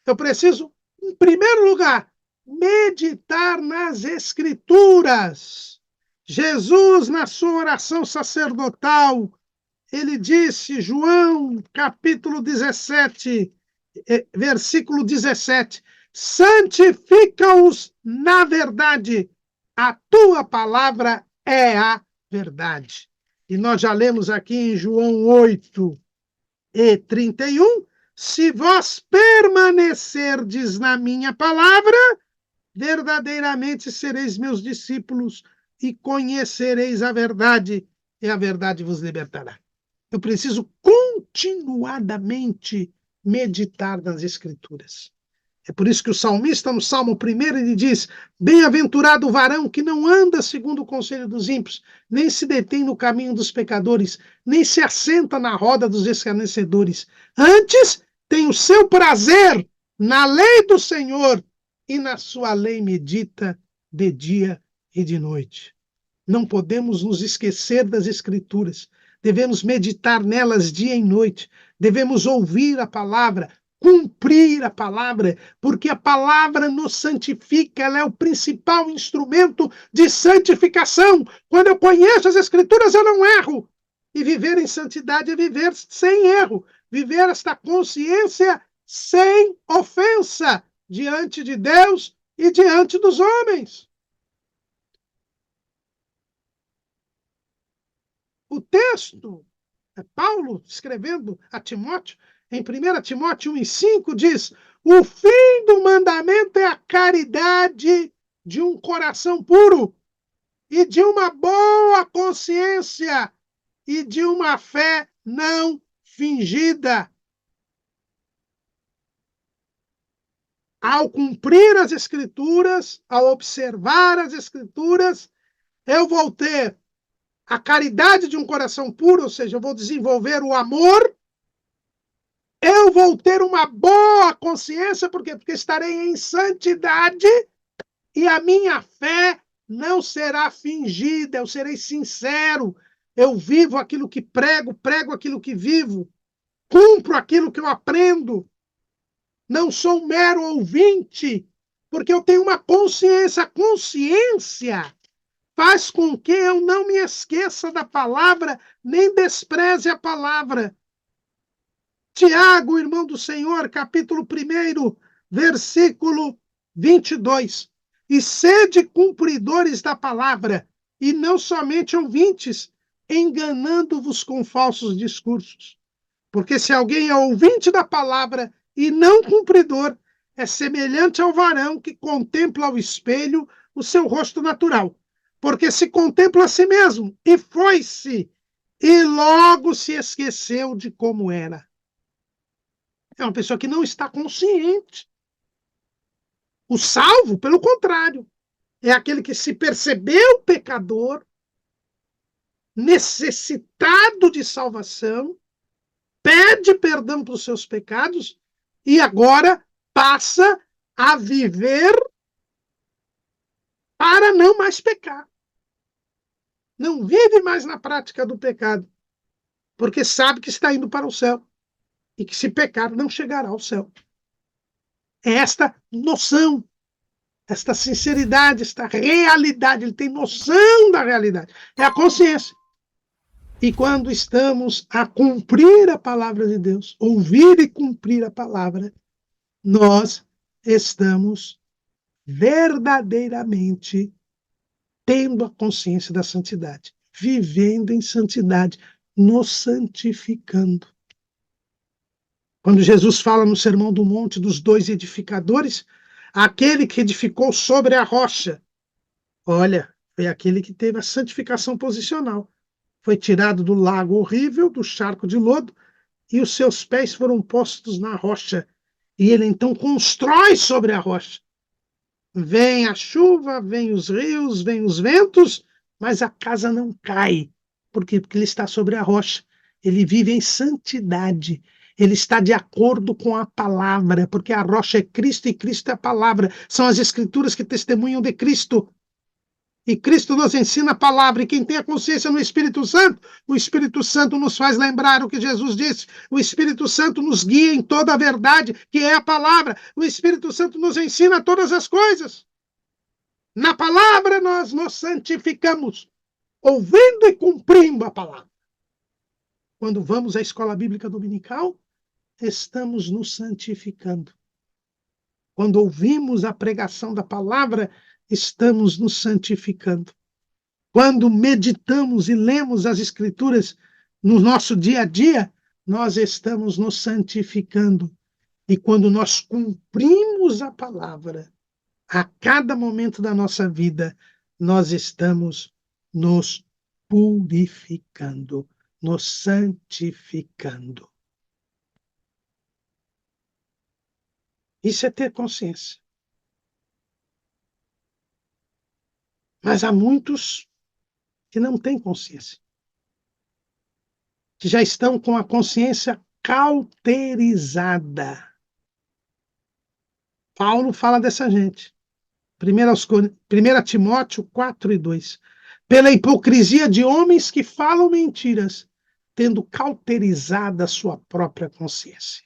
Eu preciso, em primeiro lugar, meditar nas Escrituras. Jesus, na sua oração sacerdotal, ele disse, João, capítulo 17, versículo 17, santifica-os na verdade, a tua palavra é a verdade. E nós já lemos aqui em João 8 e 31, se vós permanecerdes na minha palavra, verdadeiramente sereis meus discípulos e conhecereis a verdade, e a verdade vos libertará. Eu preciso continuadamente meditar nas Escrituras. É por isso que o salmista, no Salmo 1, ele diz: bem-aventurado o varão que não anda segundo o conselho dos ímpios, nem se detém no caminho dos pecadores, nem se assenta na roda dos escarnecedores. Antes, tem o seu prazer na lei do Senhor, e na sua lei medita de dia e de noite. Não podemos nos esquecer das Escrituras. Devemos meditar nelas dia e noite. Devemos ouvir a palavra, cumprir a palavra, porque a palavra nos santifica, ela é o principal instrumento de santificação. Quando eu conheço as Escrituras, eu não erro. E viver em santidade é viver sem erro, viver esta consciência sem ofensa diante de Deus e diante dos homens. O texto, Paulo escrevendo a Timóteo, em 1 Timóteo 1,5, diz: o fim do mandamento é a caridade de um coração puro e de uma boa consciência e de uma fé não fingida. Ao cumprir as Escrituras, ao observar as Escrituras, eu vou ter a caridade de um coração puro, ou seja, eu vou desenvolver o amor, eu vou ter uma boa consciência, por quê? Porque estarei em santidade e a minha fé não será fingida, eu serei sincero, eu vivo aquilo que prego, prego aquilo que vivo, cumpro aquilo que eu aprendo, não sou um mero ouvinte, porque eu tenho uma consciência. A consciência faz com que eu não me esqueça da palavra, nem despreze a palavra. Tiago, irmão do Senhor, capítulo 1, versículo 22. E sede cumpridores da palavra, e não somente ouvintes, enganando-vos com falsos discursos. Porque se alguém é ouvinte da palavra e não cumpridor, é semelhante ao varão que contempla ao espelho o seu rosto natural. Porque se contempla a si mesmo e foi-se, e logo se esqueceu de como era. É uma pessoa que não está consciente. O salvo, pelo contrário, é aquele que se percebeu pecador, necessitado de salvação, pede perdão pelos seus pecados e agora passa a viver para não mais pecar. Não vive mais na prática do pecado, porque sabe que está indo para o céu e que se pecar não chegará ao céu. é esta noção, esta sinceridade, esta realidade. Ele tem noção da realidade. É a consciência. E quando estamos a cumprir a palavra de Deus, ouvir e cumprir a palavra, nós estamos verdadeiramente tendo a consciência da santidade, vivendo em santidade, nos santificando. Quando Jesus fala no Sermão do Monte dos dois edificadores, aquele que edificou sobre a rocha, olha, foi aquele que teve a santificação posicional. Foi tirado do lago horrível, do charco de lodo, e os seus pés foram postos na rocha. E ele então constrói sobre a rocha. Vem a chuva, vem os rios, vem os ventos, mas a casa não cai. Por quê? Porque ele está sobre a rocha. Ele vive em santidade. Ele está de acordo com a palavra, porque a rocha é Cristo e Cristo é a palavra. São as escrituras que testemunham de Cristo. E Cristo nos ensina a palavra, e quem tem a consciência no Espírito Santo, o Espírito Santo nos faz lembrar o que Jesus disse. O Espírito Santo nos guia em toda a verdade, que é a palavra. O Espírito Santo nos ensina todas as coisas. Na palavra nós nos santificamos, ouvindo e cumprindo a palavra. Quando vamos à escola bíblica dominical, estamos nos santificando. Quando ouvimos a pregação da palavra, estamos nos santificando. Quando meditamos e lemos as Escrituras no nosso dia a dia, nós estamos nos santificando. E quando nós cumprimos a palavra, a cada momento da nossa vida, nós estamos nos purificando, nos santificando. Isso é ter consciência. Mas há muitos que não têm consciência, que já estão com a consciência cauterizada. Paulo fala dessa gente. 1 Timóteo 4:2. Pela hipocrisia de homens que falam mentiras, tendo cauterizada a sua própria consciência.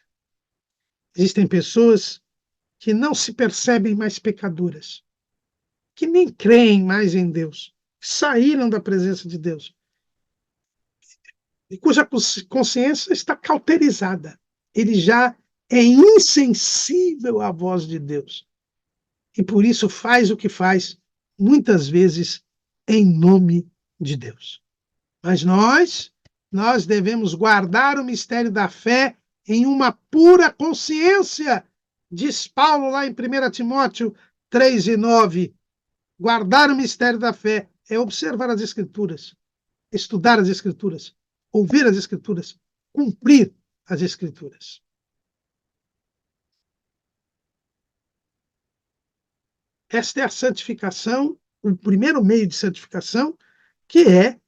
Existem pessoas que não se percebem mais pecadoras, que nem creem mais em Deus, saíram da presença de Deus, e cuja consciência está cauterizada. Ele já é insensível à voz de Deus. E por isso faz o que faz, muitas vezes, em nome de Deus. Mas nós devemos guardar o mistério da fé em uma pura consciência, diz Paulo lá em 1 Timóteo 3:9. Guardar o mistério da fé é observar as Escrituras, estudar as Escrituras, ouvir as Escrituras, cumprir as Escrituras. Esta é a santificação, o primeiro meio de santificação, que é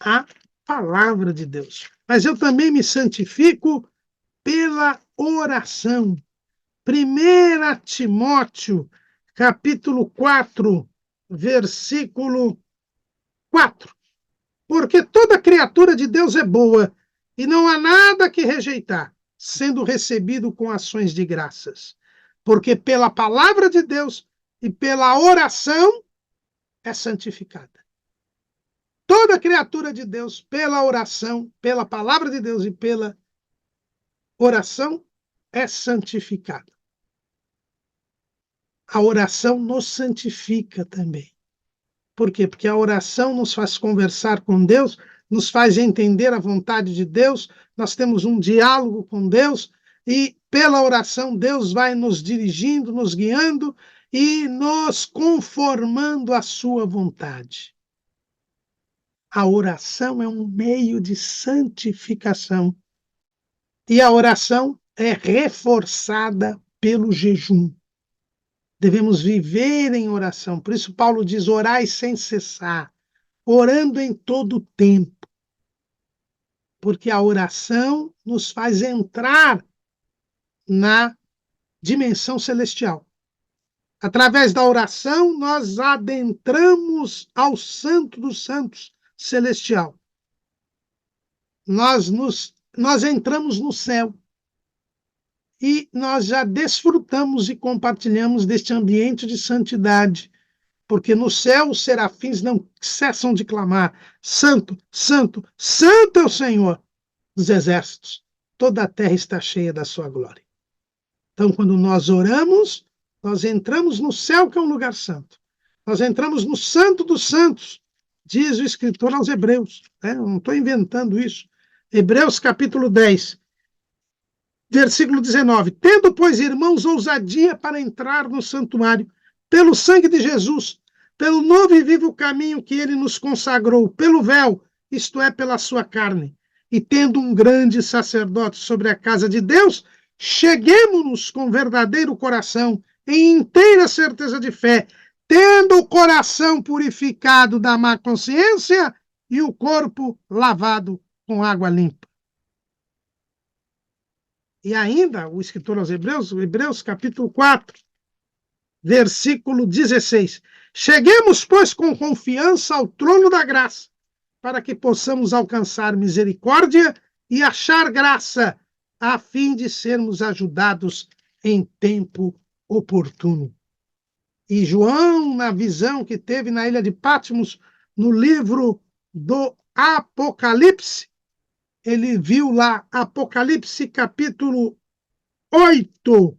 a palavra de Deus. Mas eu também me santifico pela oração. 1 Timóteo, capítulo 4, versículo 4. Porque toda criatura de Deus é boa, e não há nada que rejeitar, sendo recebido com ações de graças. Porque pela palavra de Deus e pela oração é santificada. Toda criatura de Deus, pela oração, pela palavra de Deus e pela oração, é santificada. A oração nos santifica também. Por quê? Porque a oração nos faz conversar com Deus, nos faz entender a vontade de Deus, nós temos um diálogo com Deus, e pela oração Deus vai nos dirigindo, nos guiando e nos conformando à sua vontade. A oração é um meio de santificação. E a oração é reforçada pelo jejum. Devemos viver em oração. Por isso Paulo diz, orai sem cessar, orando em todo o tempo. Porque a oração nos faz entrar na dimensão celestial. Através da oração, nós adentramos ao Santo dos Santos celestial. Nós entramos no céu. e nós já desfrutamos e compartilhamos deste ambiente de santidade, porque no céu os serafins não cessam de clamar: Santo, Santo, Santo é o Senhor dos exércitos, toda a terra está cheia da sua glória. Então, quando nós oramos, nós entramos no céu, que é um lugar santo. Nós entramos no Santo dos Santos, diz o escritor aos Hebreus. Eu não estou inventando isso. Hebreus capítulo 10, versículo 19. Tendo, pois, irmãos, ousadia para entrar no santuário, pelo sangue de Jesus, pelo novo e vivo caminho que ele nos consagrou, pelo véu, isto é, pela sua carne, e tendo um grande sacerdote sobre a casa de Deus, cheguemo-nos com verdadeiro coração, em inteira certeza de fé, tendo o coração purificado da má consciência e o corpo lavado com água limpa. E ainda, o escritor aos Hebreus, Hebreus capítulo 4, versículo 16. Cheguemos, pois, com confiança ao trono da graça, para que possamos alcançar misericórdia e achar graça, a fim de sermos ajudados em tempo oportuno. E João, na visão que teve na ilha de Patmos, no livro do Apocalipse, ele viu lá, Apocalipse capítulo 8,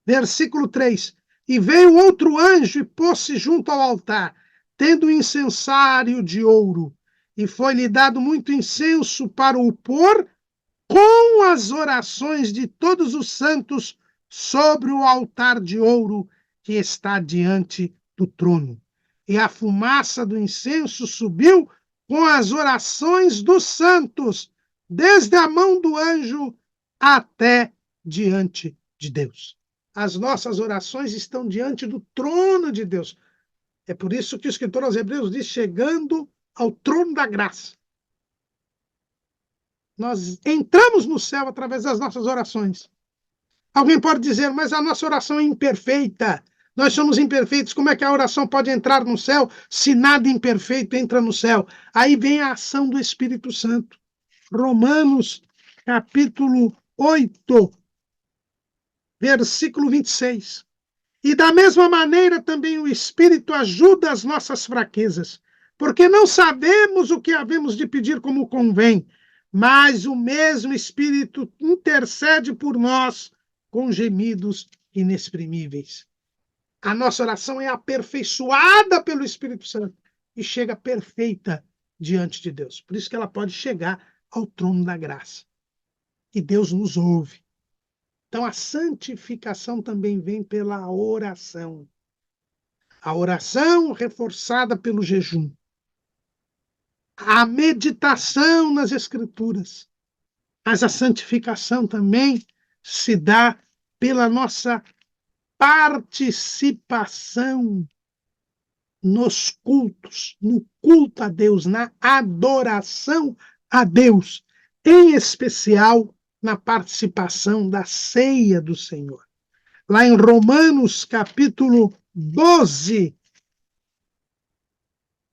versículo 3. E veio outro anjo e pôs-se junto ao altar, tendo um incensário de ouro, e foi-lhe dado muito incenso para o pôr com as orações de todos os santos sobre o altar de ouro que está diante do trono. E a fumaça do incenso subiu com as orações dos santos, desde a mão do anjo até diante de Deus. As nossas orações estão diante do trono de Deus. É por isso que o escritor aos Hebreus diz: chegando ao trono da graça. Nós entramos no céu através das nossas orações. Alguém pode dizer, mas a nossa oração é imperfeita. Nós somos imperfeitos. Como é que a oração pode entrar no céu se nada imperfeito entra no céu? Aí vem a ação do Espírito Santo. Romanos, capítulo 8, versículo 26. E da mesma maneira também o Espírito ajuda as nossas fraquezas, porque não sabemos o que havemos de pedir como convém, mas o mesmo Espírito intercede por nós com gemidos inexprimíveis. A nossa oração é aperfeiçoada pelo Espírito Santo e chega perfeita diante de Deus. Por isso que ela pode chegar ao trono da graça. E Deus nos ouve. Então, a santificação também vem pela oração. A oração reforçada pelo jejum. A meditação nas Escrituras. Mas a santificação também se dá pela nossa participação nos cultos, no culto a Deus, na adoração a Deus, em especial na participação da ceia do Senhor. Lá em Romanos, capítulo 12,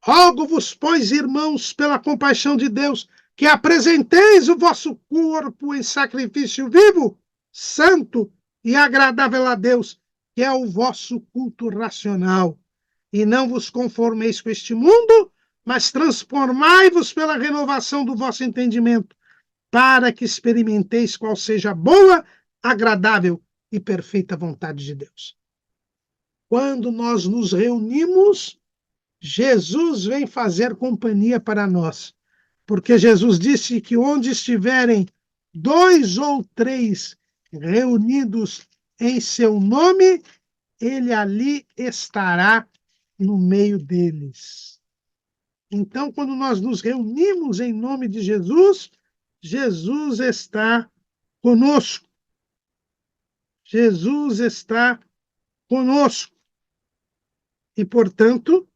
rogo-vos, pois, irmãos, pela compaixão de Deus, que apresenteis o vosso corpo em sacrifício vivo, santo e agradável a Deus, que é o vosso culto racional. E não vos conformeis com este mundo, mas transformai-vos pela renovação do vosso entendimento, para que experimenteis qual seja a boa, agradável e perfeita vontade de Deus. Quando nós nos reunimos, Jesus vem fazer companhia para nós, porque Jesus disse que onde estiverem 2 ou 3 reunidos em seu nome, ele ali estará no meio deles. Então, quando nós nos reunimos em nome de Jesus, Jesus está conosco. Jesus está conosco. E, portanto,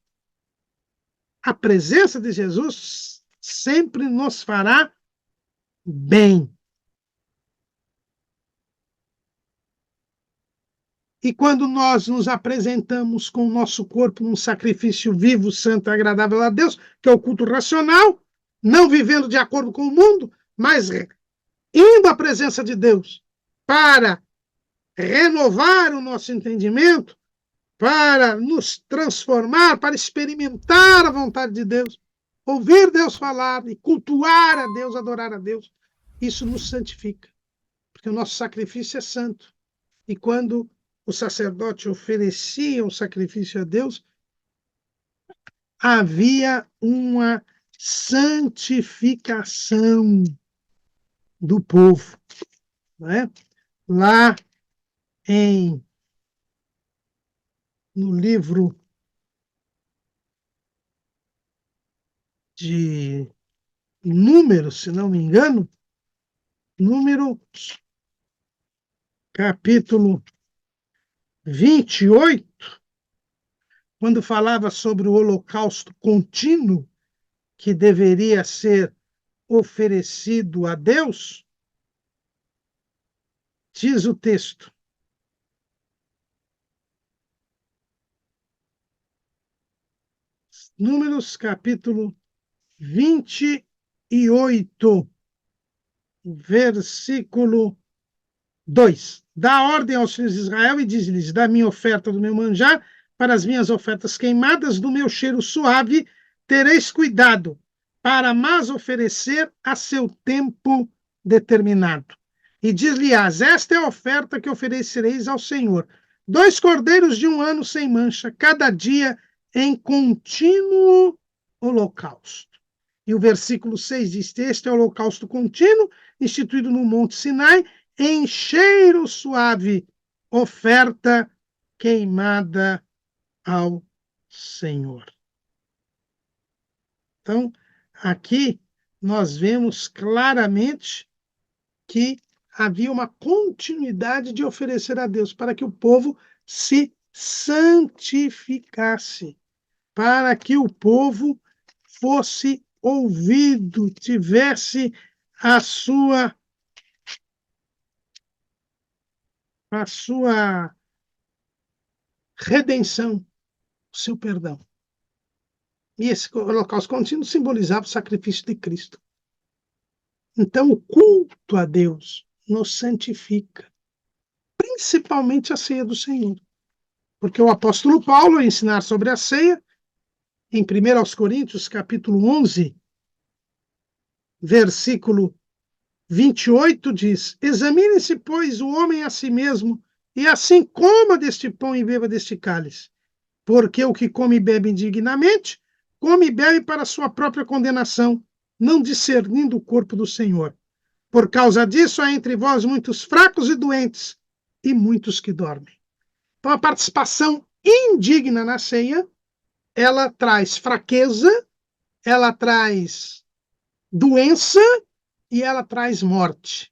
a presença de Jesus sempre nos fará bem. E quando nós nos apresentamos com o nosso corpo num sacrifício vivo, santo e agradável a Deus, que é o culto racional, não vivendo de acordo com o mundo, mas indo à presença de Deus, para renovar o nosso entendimento, para nos transformar, para experimentar a vontade de Deus, ouvir Deus falar e cultuar a Deus, adorar a Deus. Isso nos santifica, porque o nosso sacrifício é santo. E quando o sacerdote oferecia um sacrifício a Deus, havia uma santificação do povo, né? Lá no livro de Números, se não me engano, Número capítulo 28, quando falava sobre o holocausto contínuo que deveria ser oferecido a Deus, diz o texto: Números capítulo 28, versículo 2. Dá ordem aos filhos de Israel e diz-lhes: da minha oferta do meu manjar para as minhas ofertas queimadas, do meu cheiro suave, tereis cuidado, para mas oferecer a seu tempo determinado. E diz-lhes: esta é a oferta que oferecereis ao Senhor: 2 cordeiros de 1 ano sem mancha, cada dia em contínuo holocausto. E o versículo 6 diz: este é o holocausto contínuo, instituído no Monte Sinai, em cheiro suave, oferta queimada ao Senhor. Então, aqui nós vemos claramente que havia uma continuidade de oferecer a Deus para que o povo se santificasse, para que o povo fosse ouvido, tivesse a sua redenção, o seu perdão. E esse holocausto contínuo simbolizava o sacrifício de Cristo. Então, o culto a Deus nos santifica, principalmente a ceia do Senhor. Porque o apóstolo Paulo, ao ensinar sobre a ceia, em 1 Coríntios, capítulo 11, versículo 28, diz: examine-se, pois, o homem a si mesmo, e assim coma deste pão e beba deste cálice. Porque o que come e bebe indignamente, come e bebe para sua própria condenação, não discernindo o corpo do Senhor. Por causa disso, há entre vós muitos fracos e doentes, e muitos que dormem. Então, a participação indigna na ceia, ela traz fraqueza, ela traz doença e ela traz morte.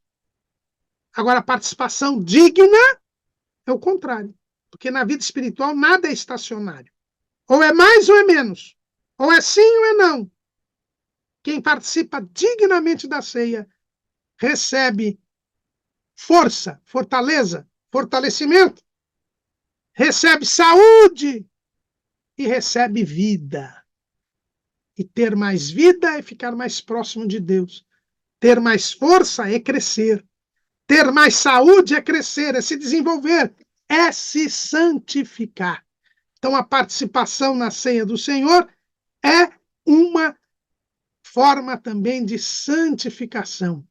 Agora, a participação digna é o contrário, porque na vida espiritual nada é estacionário. Ou é mais ou é menos. Ou é sim ou é não. Quem participa dignamente da ceia recebe força, fortaleza, fortalecimento, recebe saúde e recebe vida. E ter mais vida é ficar mais próximo de Deus. Ter mais força é crescer. Ter mais saúde é crescer, é se desenvolver, é se santificar. Então, a participação na ceia do Senhor é uma forma também de santificação.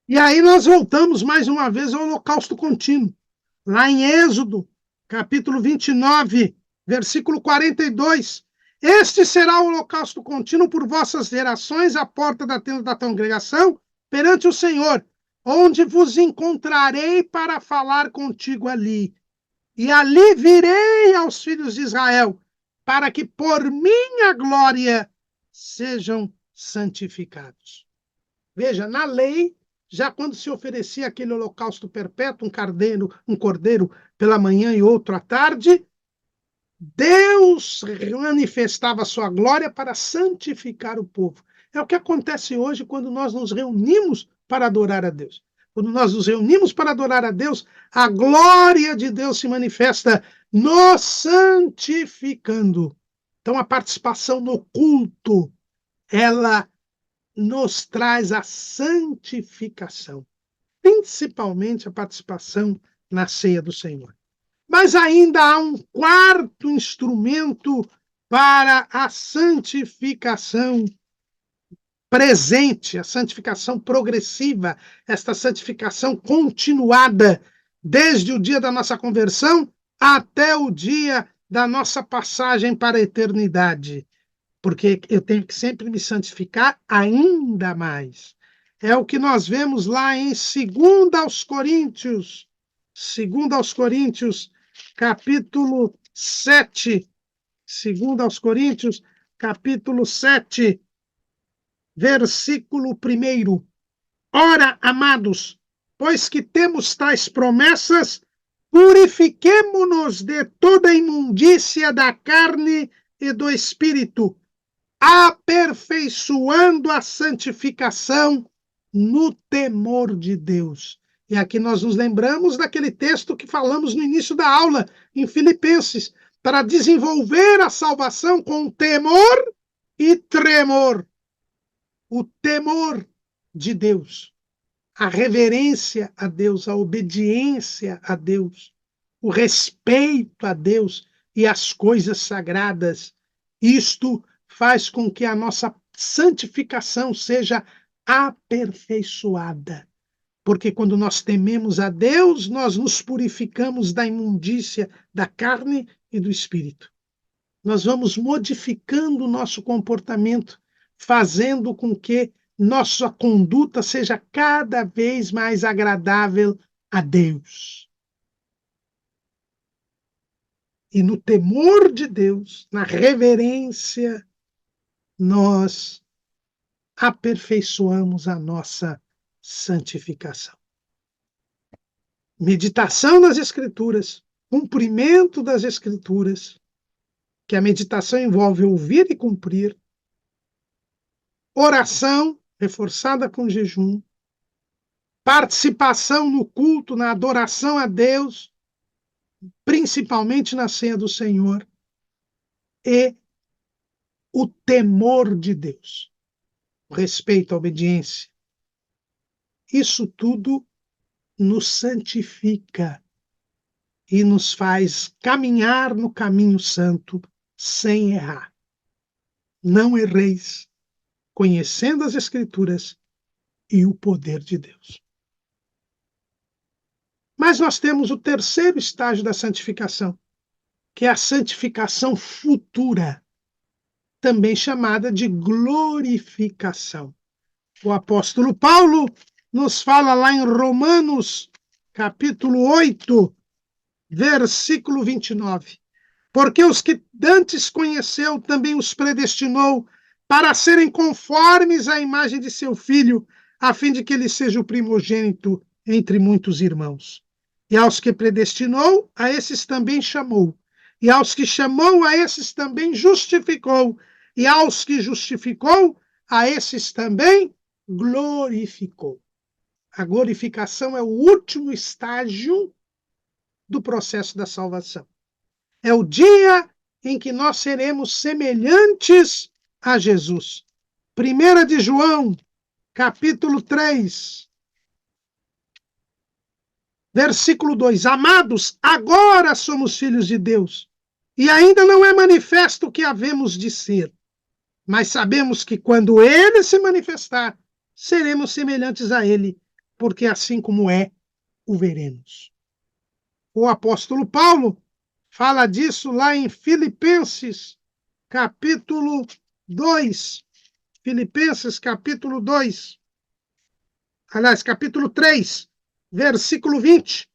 E aí nós voltamos mais uma vez ao holocausto contínuo. Lá em Êxodo, capítulo 29, versículo 42. Este será o holocausto contínuo por vossas gerações, à porta da tenda da congregação, perante o Senhor, onde vos encontrarei para falar contigo ali. E ali virei aos filhos de Israel, para que por minha glória sejam santificados. Veja, na lei, já quando se oferecia aquele holocausto perpétuo, um cordeiro pela manhã e outro à tarde, Deus manifestava a sua glória para santificar o povo. É o que acontece hoje quando nós nos reunimos para adorar a Deus. Quando nós nos reunimos para adorar a Deus, a glória de Deus se manifesta nos santificando. Então, a participação no culto, ela nos traz a santificação. principalmente a participação na ceia do Senhor. Mas ainda há um quarto instrumento para a santificação presente, a santificação progressiva, esta santificação continuada, desde o dia da nossa conversão até o dia da nossa passagem para a eternidade. Porque eu tenho que sempre me santificar ainda mais. É o que nós vemos lá em 2 Coríntios, 2 Coríntios, capítulo 7, 2 Coríntios, capítulo 7, versículo 1. Ora, amados, pois que temos tais promessas, purifiquemo-nos de toda a imundícia da carne e do espírito, aperfeiçoando a santificação no temor de Deus. E aqui nós nos lembramos daquele texto que falamos no início da aula, em Filipenses, para desenvolver a salvação com temor e tremor. O temor de Deus, a reverência a Deus, a obediência a Deus, o respeito a Deus e às coisas sagradas. Isto faz com que a nossa santificação seja aperfeiçoada. Porque quando nós tememos a Deus, nós nos purificamos da imundícia da carne e do espírito. Nós vamos modificando o nosso comportamento, fazendo com que nossa conduta seja cada vez mais agradável a Deus. E no temor de Deus, na reverência, nós aperfeiçoamos a nossa santificação. Meditação nas Escrituras, cumprimento das Escrituras, que a meditação envolve ouvir e cumprir, oração, reforçada com jejum, participação no culto, na adoração a Deus, principalmente na ceia do Senhor, e o temor de Deus, o respeito, a obediência. Isso tudo nos santifica e nos faz caminhar no caminho santo sem errar. Não erreis, conhecendo as Escrituras e o poder de Deus. Mas nós temos o terceiro estágio da santificação, que é a santificação futura, também chamada de glorificação. O apóstolo Paulo nos fala lá em Romanos, capítulo 8, versículo 29. Porque os que dantes conheceu, também os predestinou para serem conformes à imagem de seu Filho, a fim de que ele seja o primogênito entre muitos irmãos. E aos que predestinou, a esses também chamou. E aos que chamou, a esses também justificou. E aos que justificou, a esses também glorificou. A glorificação é o último estágio do processo da salvação. É o dia em que nós seremos semelhantes a Jesus. 1 de João, capítulo 3, versículo 2. Amados, agora somos filhos de Deus, e ainda não é manifesto o que havemos de ser. Mas sabemos que quando ele se manifestar, seremos semelhantes a ele, porque assim como é, o veremos. O apóstolo Paulo fala disso lá em Filipenses, capítulo 2. Filipenses, capítulo 2. Aliás, capítulo 3, versículo 20.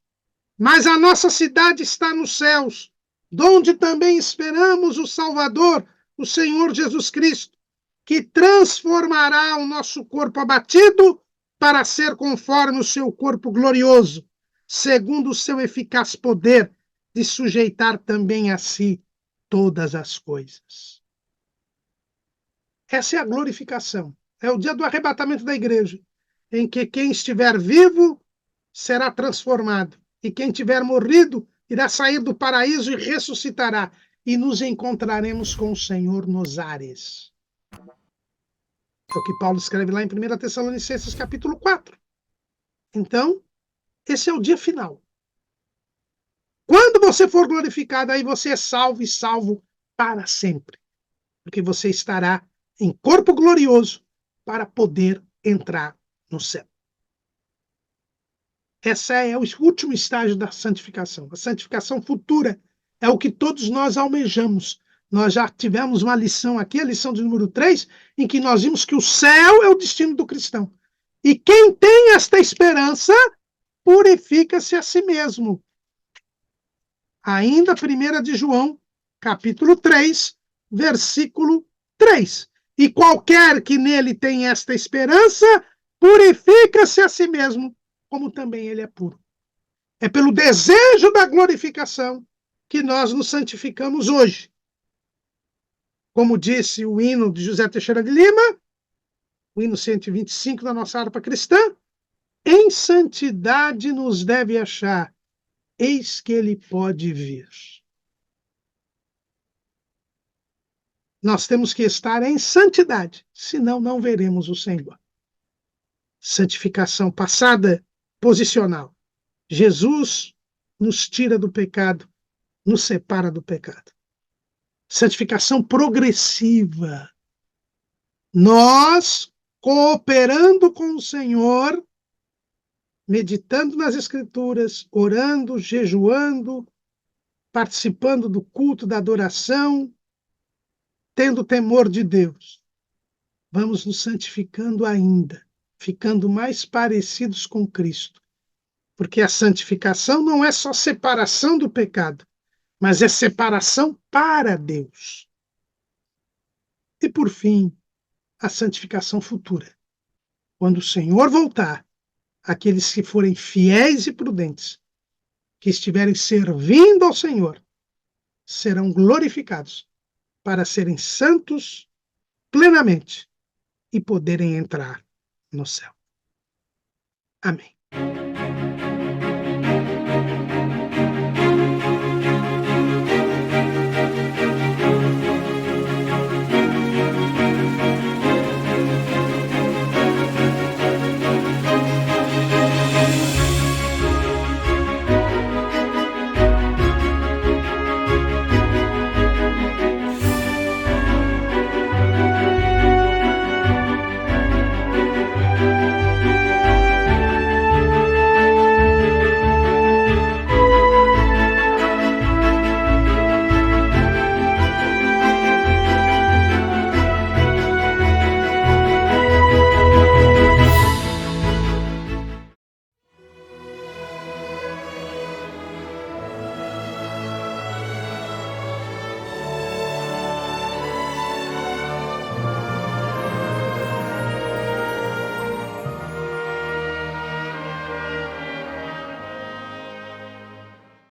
Mas a nossa cidade está nos céus, donde também esperamos o Salvador, o Senhor Jesus Cristo, que transformará o nosso corpo abatido para ser conforme o seu corpo glorioso, segundo o seu eficaz poder de sujeitar também a si todas as coisas. Essa é a glorificação. É o dia do arrebatamento da igreja, em que quem estiver vivo será transformado, e quem tiver morrido irá sair do paraíso e ressuscitará, e nos encontraremos com o Senhor nos ares. É o que Paulo escreve lá em 1 Tessalonicenses, capítulo 4. Então, esse é o dia final. Quando você for glorificado, aí você é salvo e salvo para sempre. Porque você estará em corpo glorioso para poder entrar no céu. Esse é o último estágio da santificação. A santificação futura é o que todos nós almejamos. Nós já tivemos uma lição aqui, a lição de número 3, em que nós vimos que o céu é o destino do cristão. E quem tem esta esperança, purifica-se a si mesmo. Ainda 1 de João, capítulo 3, versículo 3. E qualquer que nele tem esta esperança, purifica-se a si mesmo, como também ele é puro. É pelo desejo da glorificação que nós nos santificamos hoje. Como disse o hino de José Teixeira de Lima, o hino 125 da nossa harpa cristã, em santidade nos deve achar, eis que ele pode vir. Nós temos que estar em santidade, senão não veremos o Senhor. Santificação passada, posicional. Jesus nos tira do pecado, nos separa do pecado. Santificação progressiva. Nós, cooperando com o Senhor, meditando nas Escrituras, orando, jejuando, participando do culto, da adoração, tendo temor de Deus, vamos nos santificando ainda, ficando mais parecidos com Cristo. Porque a santificação não é só separação do pecado, mas é separação para Deus. E, por fim, a santificação futura. Quando o Senhor voltar, aqueles que forem fiéis e prudentes, que estiverem servindo ao Senhor, serão glorificados para serem santos plenamente e poderem entrar no céu. Amém.